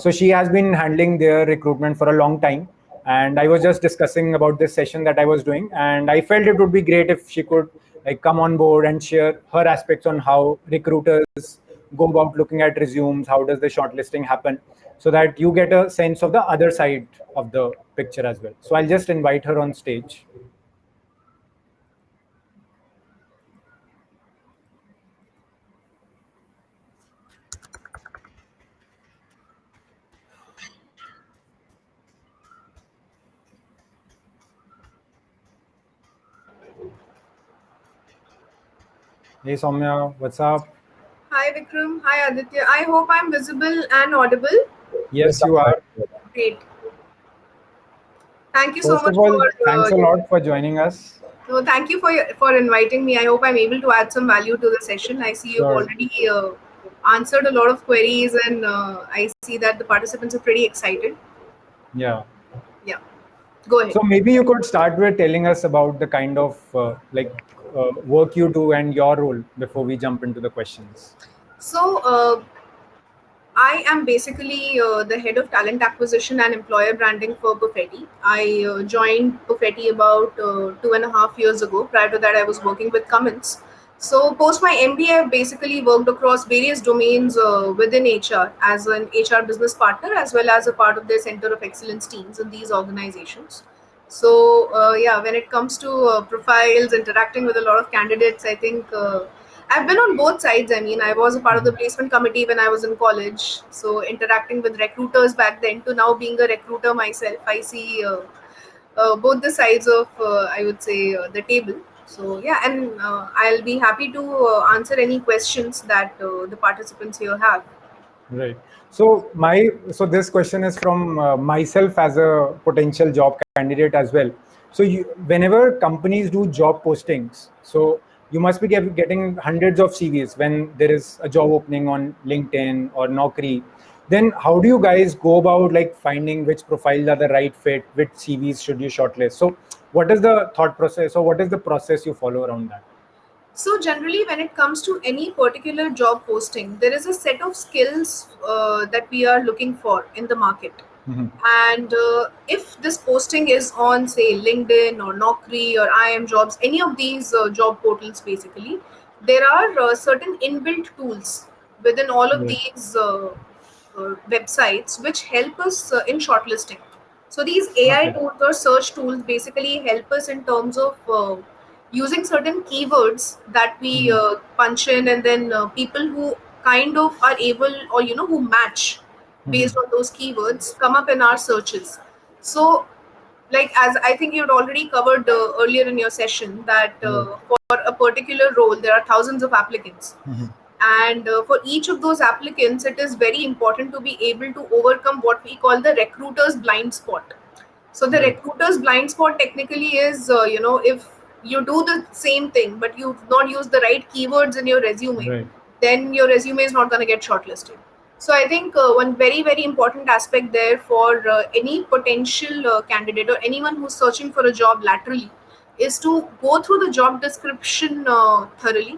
So she has been handling their recruitment for a long time, and I was just discussing about this session that I was doing, and I felt it would be great if she could like come on board and share her aspects on how recruiters go about looking at resumes, how does the shortlisting happen, so that you get a sense of the other side of the picture as well. So I'll just invite her on stage. Hey Soumya, what's up? Hi Vikram, hi Aditya. I hope I'm visible and audible. Yes, you are. Great. Thank you so First much of all, for thanks a lot for joining us. no, thank you for inviting me. I hope I'm able to add some value to the session. I see you've Sure. already answered a lot of queries, and I see that the participants are pretty excited. Yeah. Yeah, go ahead. So maybe you could start with telling us about the kind of work you do and your role before we jump into the questions. So, I am basically the head of talent acquisition and employer branding for Buffetti. I joined Buffetti about 2.5 years ago. Prior to that, I was working with Cummins. So, post my MBA, I've basically worked across various domains within HR as an HR business partner as well as a part of their center of excellence teams in these organizations. So, yeah, when it comes to profiles, interacting with a lot of candidates, I think. I've been on both sides. I mean, I was a part of the placement committee when I was in college. So, interacting with recruiters back then to now being a recruiter myself, I see both the sides of, I would say, the table. So, yeah, and I'll be happy to answer any questions that the participants here have. Right. So this question is from myself as a potential job candidate as well. So whenever companies do job postings, so you must be getting hundreds of CVs when there is a job opening on LinkedIn or Naukri. Then how do you guys go about like finding which profiles are the right fit, which CVs should you shortlist? So what is the thought process or what is the process you follow around that? So generally, when it comes to any particular job posting, there is a set of skills that we are looking for in the market. Mhm. And if this posting is on, say, LinkedIn or Naukri or IM Jobs, any of these job portals, basically, there are certain inbuilt tools within all of Right. these websites which help us in shortlisting. So these AI Okay. tools or search tools basically help us in terms of using certain keywords that we Mhm. punch in, and then people who kind of are able, or who match Mhm. based on those keywords come up in our searches. So, like, as I think you'd already covered earlier in your session, that Right. for a particular role there are thousands of applicants, Mhm. and for each of those applicants it is very important to be able to overcome what we call the recruiter's blind spot. So the Right. recruiter's blind spot technically is, if you do the same thing but you've not used the right keywords in your resume, Right. then your resume is not going to get shortlisted. So I think one very very important aspect there for any potential candidate or anyone who's searching for a job laterally is to go through the job description thoroughly,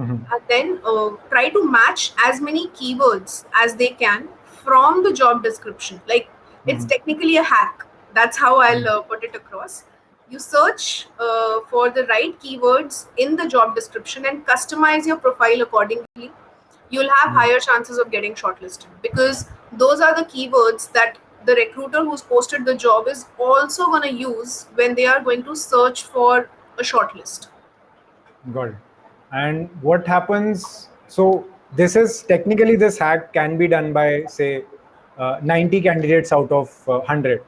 and then try to match as many keywords as they can from the job description. Like, it's technically a hack. That's how I'll put it across. You search for the right keywords in the job description and customize your profile accordingly. You'll have higher chances of getting shortlisted, because those are the keywords that the recruiter who's posted the job is also going to use when they are going to search for a shortlist. Got it. And what happens? So this is technically, this hack can be done by, say, 90 candidates out of 100.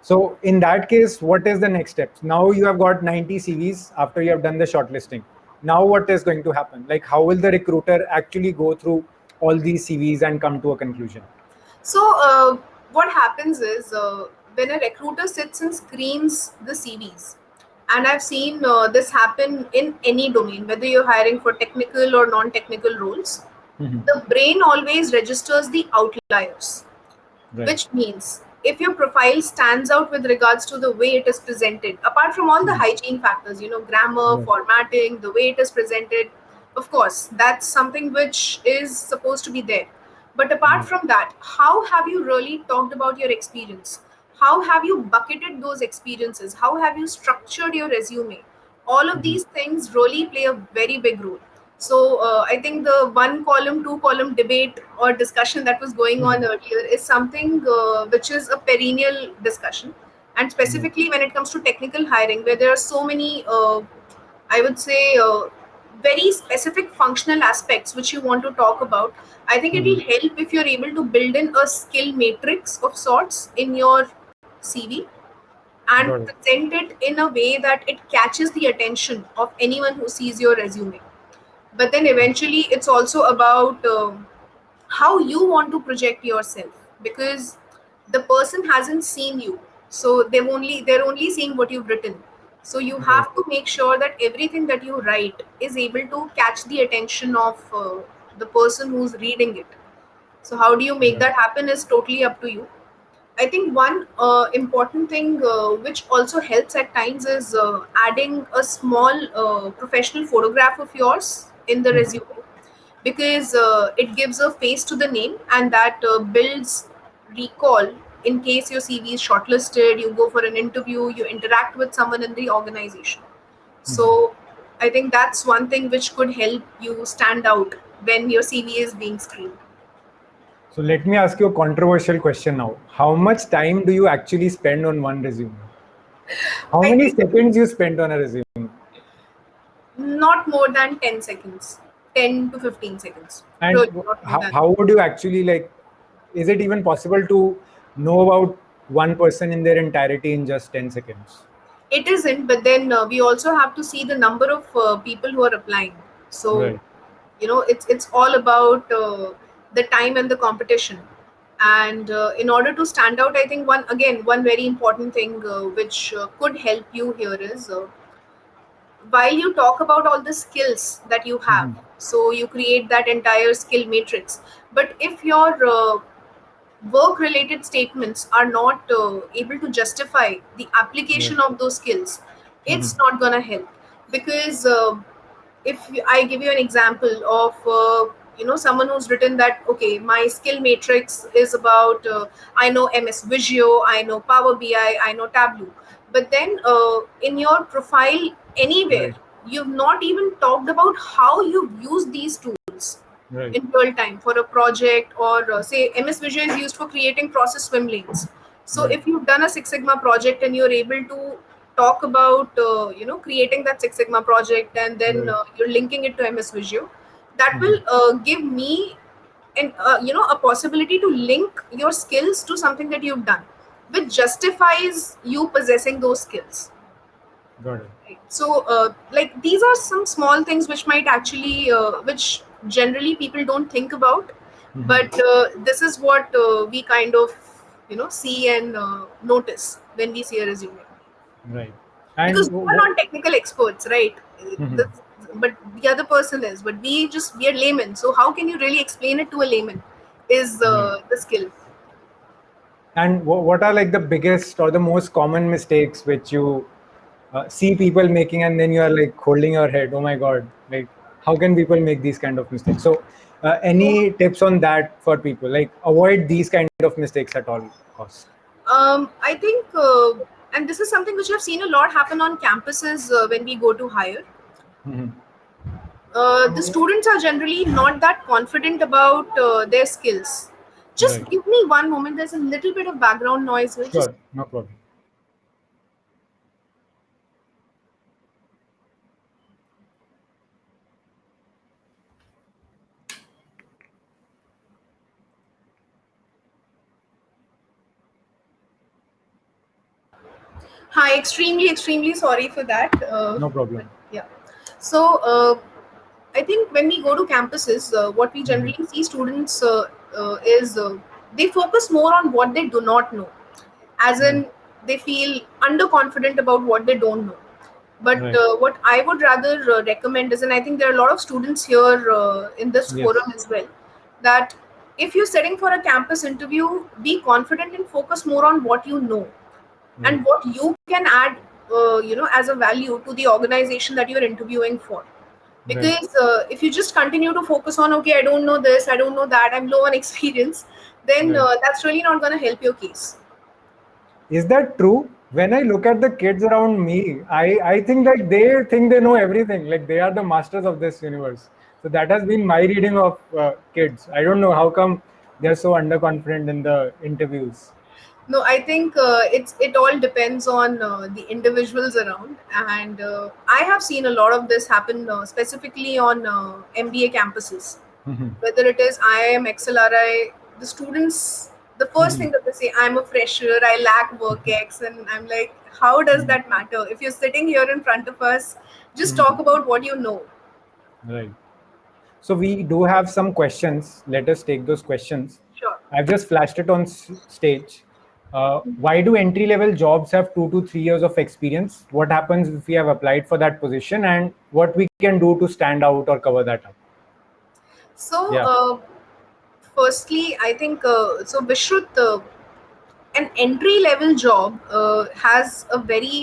So in that case, what is the next step? Now you have got 90 CVs after you have done the shortlisting. Now what is going to happen? Like, how will the recruiter actually go through all these CVs and come to a conclusion? So what happens is, when a recruiter sits and screens the CVs, and I've seen this happen in any domain, whether you're hiring for technical or non-technical roles, the brain always registers the outliers. Right. Which means if your profile stands out with regards to the way it is presented, apart from all the hygiene factors, grammar, Right. formatting, the way it is presented, of course, that's something which is supposed to be there. But apart from that, how have you really talked about your experience? How have you bucketed those experiences? How have you structured your resume? All of these things really play a very big role. So I think the one column, two column debate or discussion that was going on earlier is something which is a perennial discussion. And specifically when it comes to technical hiring, where there are so many, I would say, very specific functional aspects which you want to talk about, I think it will help if you're able to build in a skill matrix of sorts in your CV and Got it. present it in a way that it catches the attention of anyone who sees your resume. But then eventually it's also about how you want to project yourself, because the person hasn't seen you, so they're only seeing what you've written. So you have to make sure that everything that you write is able to catch the attention of the person who's reading it. So how do you make that happen is totally up to you. I think one important thing which also helps at times is adding a small professional photograph of yours in the resume, because it gives a face to the name, and that builds recall in case your CV is shortlisted, you go for an interview, you interact with someone in the organization. So I think that's one thing which could help you stand out when your CV is being screened. So let me ask you a controversial question now. How much time do you actually spend on one resume? How I many think seconds you spend on a resume? not more than 10 seconds, 10 to 15 seconds. And Really, not more than how would you actually, like, is it even possible to know about one person in their entirety in just 10 seconds? It isn't, but then we also have to see the number of people who are applying. So Right. it's all about the time and the competition. And in order to stand out, I think one very important thing which could help you here is, while you talk about all the skills that you have, so you create that entire skill matrix. But if your work related statements are not able to justify the application of those skills, it's not going to help. Because if I give you an example of someone who's written that, okay, my skill matrix is about I know MS Visio, I know Power BI, I know Tableau. But then in your profile anywhere, Right. you've not even talked about how you've used these tools Right. in real time for a project, or say MS Visio is used for creating process swim lanes. So Right. if you've done a Six Sigma project and you're able to talk about creating that Six Sigma project, and then Right. you're linking it to MS Visio, that will give me a possibility to link your skills to something that you've done, which justifies you possessing those skills. Got it. Right. So, like, these are some small things which might actually, which generally people don't think about, but this is what we kind of, see and notice when we see a resume. Right. Because And we are not technical experts, right? The, but the other person is. But we are laymen. So how can you really explain it to a layman? Is the skill. and what are, like, the biggest or the most common mistakes which you see people making, and then you are like holding your head, oh my god, like, how can people make these kind of mistakes? So any tips on that for people, like avoid these kind of mistakes at all costs? I think, and this is something which I've seen a lot happen on campuses when we go to hire. Mhm. The students are generally not that confident about their skills. Just Right. give me one moment. There's a little bit of background noise here. Just Sure, no problem. hi, extremely sorry for that. No But problem. yeah. So I think when we go to campuses, what we Mhm. generally see students is they focus more on what they do not know, as Right. in they feel underconfident about what they don't know. But Right. what I would rather recommend is, and I think there are a lot of students here in this Yes. forum as well, that if you're sitting for a campus interview, be confident and focus more on what you know Right. and what you can add, as a value to the organization that you're interviewing for. Right. Because if you just continue to focus on, okay, I don't know this, I don't know that, I'm low on experience, then Right. that's really not going to help your case. Is that true? When I look at the kids around me, I think that they think they know everything. Like they are the masters of this universe. So that has been my reading of kids. I don't know how come they're so underconfident in the interviews. No, I think it all depends on the individuals around, and I have seen a lot of this happen specifically on MBA campuses. Mhm. Whether it is IIM, XLRI, the students, the first Mhm. thing that they say, I'm a fresher, I lack work X, and I'm like, how does Mhm. that matter? If you're sitting here in front of us, just Mhm. talk about what you know. Right. So we do have some questions. Let us take those questions. Sure. I've just flashed it on stage. Why do entry level jobs have 2 to 3 years of experience? What happens if we have applied for that position, and what we can do to stand out or cover that up? So, Yeah. firstly, I think Vishruth, an entry level job has a very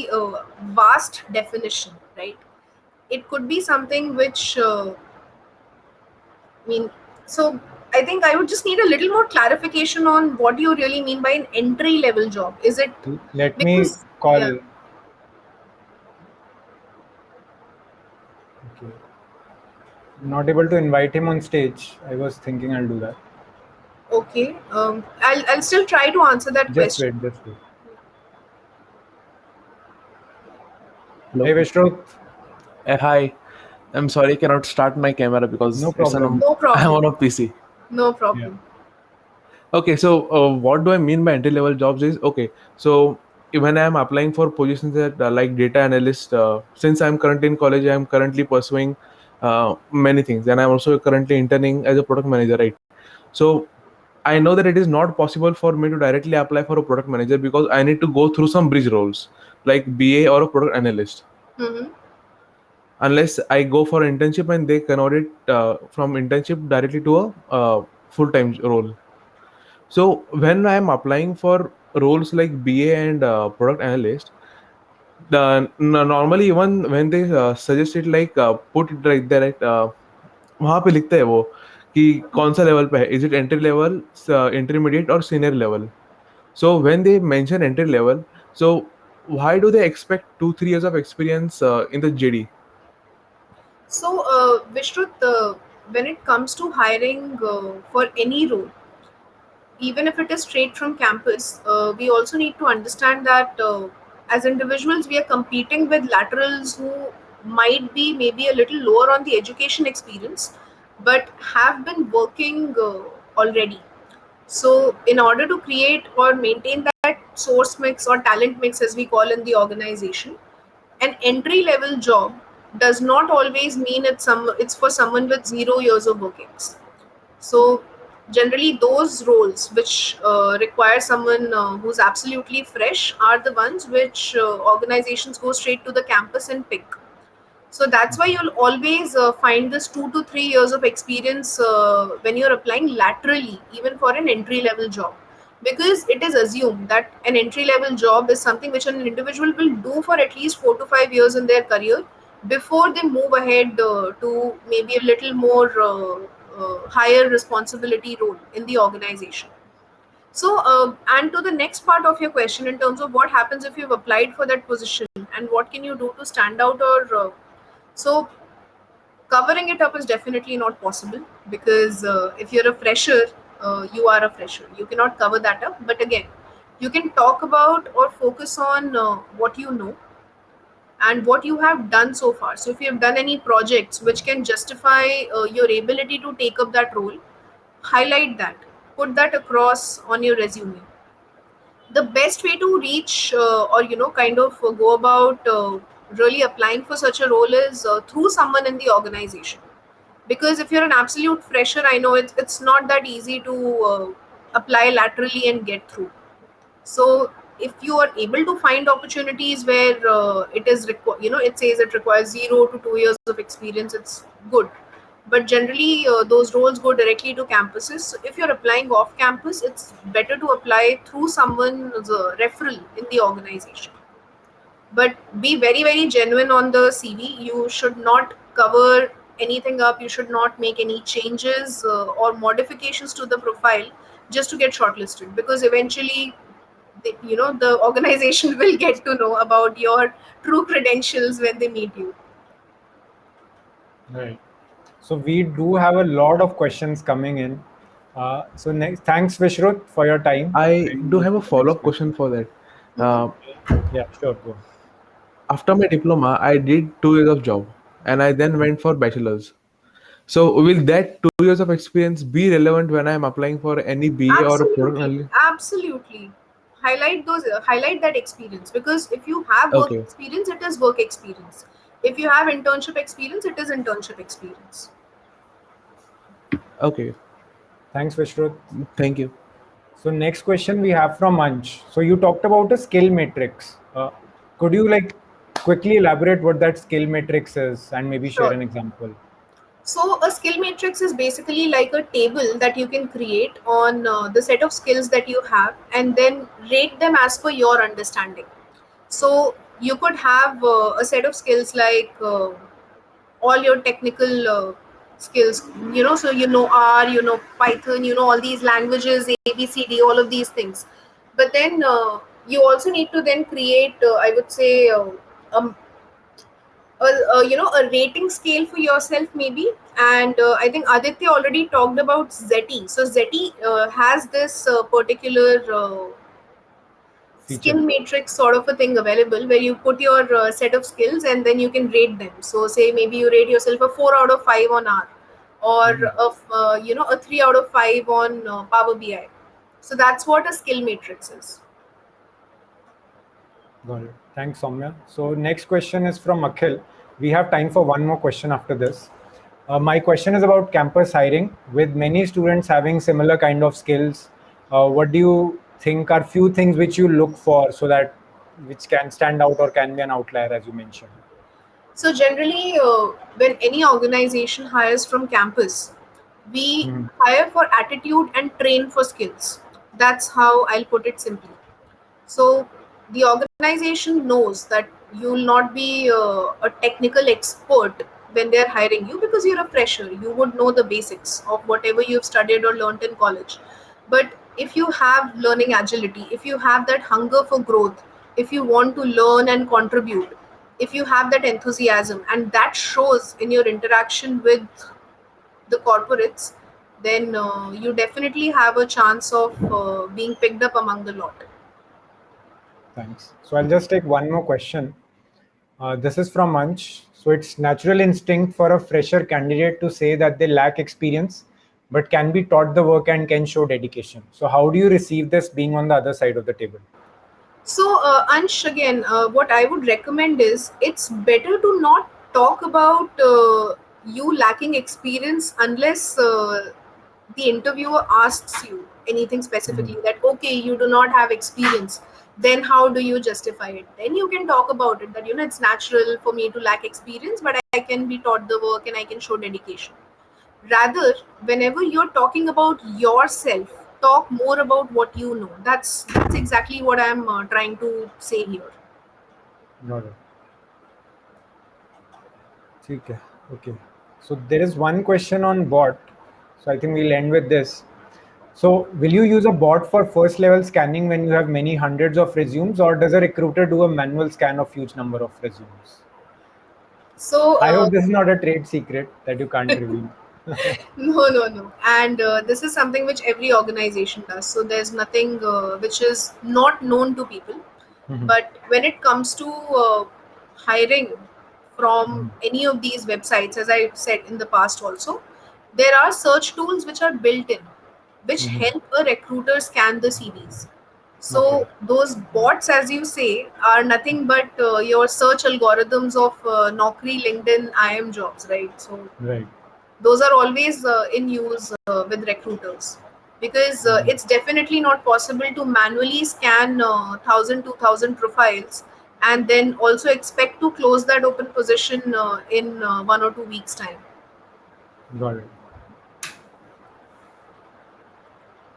vast definition, right? It could be something which, I mean, so I think I would just need a little more clarification on what you really mean by an entry level job. Is it Let me because, call. yeah, Okay. Not able to invite him on stage. I was thinking I'll do that. okay. I'll still try to answer that Just question. wait. Just wait. Hey, Hello. Vishruth. Hi. I'm sorry, I cannot start my camera No because it's an problem. No I'm problem. on a PC. No Yeah. problem. Okay, so what do I mean by entry level jobs is okay. So when I'm applying for positions that like data analyst, since I'm currently in college, I'm currently pursuing many things, and I'm also currently interning as a product manager, right? So I know that it is not possible for me to directly apply for a product manager because I need to go through some bridge roles like BA or a product analyst. Mm-hmm. Unless I go for internship and they convert it from internship directly to a full-time role. So when I am applying for roles like BA and product analyst, normally even when they suggest it like put it like that, वहाँ पे लिखता है वो कि कौन सा level पे है, is it entry level, intermediate or senior level. So when they mention entry level, so why do they expect 2 3 years of experience in the JD? So, Vishruth, when it comes to hiring for any role, even if it is straight from campus, we also need to understand that as individuals, we are competing with laterals who might be maybe a little lower on the education experience, but have been working already. So, in order to create or maintain that source mix or talent mix, as we call in the organization, an entry level job does not always mean it's for someone with 0 years of workings. So generally, those roles which require someone who's absolutely fresh are the ones which organizations go straight to the campus and pick. So that's why you'll always find this 2 to 3 years of experience when you're applying laterally, even for an entry level job. Because it is assumed that an entry level job is something which an individual will do for at least 4 to 5 years in their career before they move ahead to maybe a little more higher responsibility role in the organization. So, and to the next part of your question, in terms of what happens if you've applied for that position and what can you do to stand out, or so covering it up is definitely not possible, because if you're a fresher, you are a fresher. You cannot cover that up. But again, you can talk about or focus on what you know and what you have done so far. So, if you have done any projects which can justify your ability to take up that role, highlight that, put that across on your resume. The best way to reach or kind of go about really applying for such a role is through someone in the organization, because if you're an absolute fresher, I know it's not that easy to apply laterally and get through. So if you are able to find opportunities where it is it says it requires 0 to 2 years of experience, it's good. But generally those roles go directly to campuses. So if you're applying off campus, it's better to apply through someone's referral in the organization. But be very very genuine on the CV. You should not cover anything up. You should not make any changes or modifications to the profile just to get shortlisted, because eventually the organization will get to know about your true credentials when they meet you. Right. So we do have a lot of questions coming in. So next, thanks Vishrut for your time. I do have a follow-up question for that. Uh, Yeah, sure. Go. After my diploma, I did 2 years of job, and I then went for bachelor's. So will that 2 years of experience be relevant when I am applying for any BA or a product Absolutely, analyst? absolutely. Highlight that experience, because if you have work Okay, experience, it is work experience. If you have internship experience, it is internship experience. okay. Thanks Vishrut. Thank you. So next question we have from Ansh. So you talked about a skill matrix. Could you like quickly elaborate what that skill matrix is and maybe share Sure. an example? So a skill matrix is basically like a table that you can create on the set of skills that you have, and then rate them as per your understanding. So you could have a set of skills like all your technical skills, so R, Python, all these languages, ABCD, all of these things. But then you also need to then create, I would say, um, a rating scale for yourself maybe. And I think Aditya already talked about Zeti. So Zeti has this particular Feature. skill matrix sort of a thing available, where you put your set of skills and then you can rate them. So say maybe you rate yourself a 4 out of 5 on R, or a 3 out of 5 on Power BI. So that's what a skill matrix is. Got it. Thanks, Soumya. So next question is from Akhil. We have time for one more question after this. My question is about campus hiring. With many students having similar kind of skills, what do you think are few things which you look for so that which can stand out or can be an outlier, as you mentioned? So generally, when any organization hires from campus, we Mhm. hire for attitude and train for skills. That's how I'll put it simply. So the organization knows that you will not be a technical expert when they're hiring you, because you're a fresher. You would know the basics of whatever you've studied or learned in college. But if you have learning agility, if you have that hunger for growth, if you want to learn and contribute, if you have that enthusiasm, and that shows in your interaction with the corporates, then you definitely have a chance of being picked up among the lot. Thanks. So I'll just take one more question. This is from Manch. So it's natural instinct for a fresher candidate to say that they lack experience, but can be taught the work and can show dedication. So how do you receive this being on the other side of the table? So, Ansh, again, what I would recommend is it's better to not talk about you lacking experience unless the interviewer asks you anything specifically, that, okay, you do not have experience. Then how do you justify it? Then you can talk about it, that, it's natural for me to lack experience, but I can be taught the work and I can show dedication. Rather, whenever you're talking about yourself, talk more about what you know. That's exactly what I'm trying to say here. Got it. ठीक है. Okay. So there is one question on bot. So I think we'll end with this. So will you use a bot for first level scanning when you have many hundreds of resumes, or does a recruiter do a manual scan of huge number of resumes? So I hope this is not a trade secret that you can't reveal. no. And this is something which every organization does. So there's nothing which is not known to people. But when it comes to hiring from any of these websites, as I said in the past also, there are search tools which are built in, which help a recruiter scan the CVs. So Okay. those bots, as you say, are nothing but your search algorithms of Naukri, LinkedIn, IM jobs, right? So Right. those are always in use with recruiters, because it's definitely not possible to manually scan 1000 profiles and then also expect to close that open position in 1 or 2 weeks time. Got it.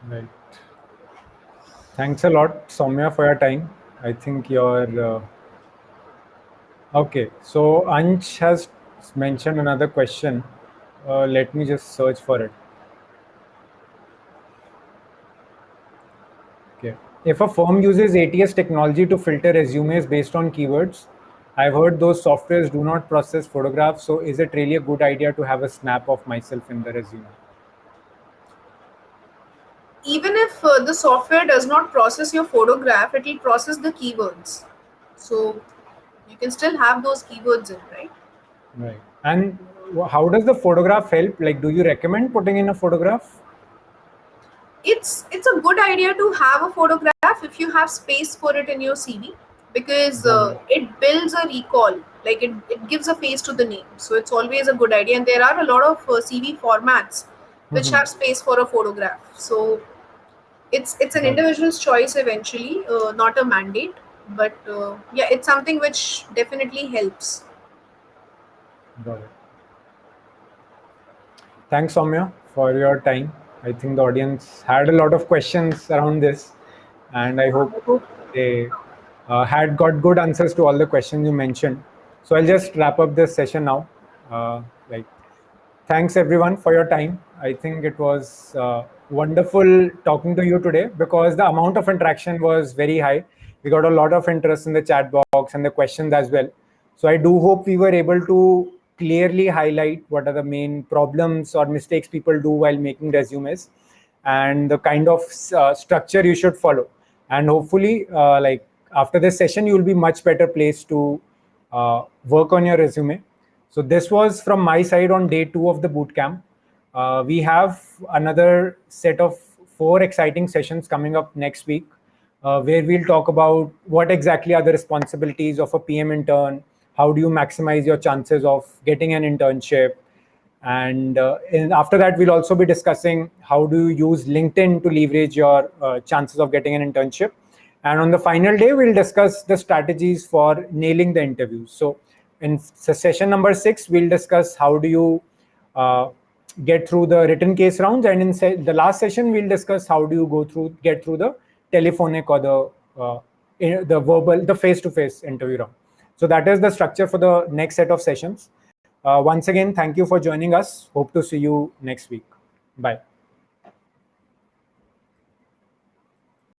Right. Thanks a lot, Soumya, for your time. I think you're okay. So Ansh has mentioned another question. Let me just search for it. Okay. If a firm uses ATS technology to filter resumes based on keywords, I've heard those softwares do not process photographs. So is it really a good idea to have a snap of myself in the resume? Even if the software does not process your photograph, it will process the keywords. So you can still have those keywords in, right? Right. And how does the photograph help? Like, do you recommend putting in a photograph? It's a good idea to have a photograph if you have space for it in your CV, because it builds a recall, like it gives a face to the name, so it's always a good idea. And there are a lot of CV formats which have space for a photograph, so it's an Got it. individual's choice eventually, not a mandate. But yeah, it's something which definitely helps. Got it. Thanks, Soumya, for your time. I think the audience had a lot of questions around this, and I hope they had got good answers to all the questions you mentioned. So I'll just wrap up this session now. Like, thanks everyone for your time. I think it was wonderful talking to you today because the amount of interaction was very high. We got a lot of interest in the chat box and the questions as well. So I do hope we were able to clearly highlight what are the main problems or mistakes people do while making resumes and the kind of structure you should follow. And hopefully, like after this session, you will be much better placed to work on your resume. So this was from my side on day 2 of the bootcamp. We have another set of 4 exciting sessions coming up next week, where we'll talk about what exactly are the responsibilities of a PM intern, how do you maximize your chances of getting an internship, and after that, we'll also be discussing how do you use LinkedIn to leverage your chances of getting an internship. And on the final day, we'll discuss the strategies for nailing the interviews. So in session number 6, we'll discuss how do you get through the written case rounds. And in the last session, we'll discuss how do you get through the telephonic or the verbal, the face-to-face interview round. So that is the structure for the next set of sessions. Once again, thank you for joining us. Hope to see you next week. Bye.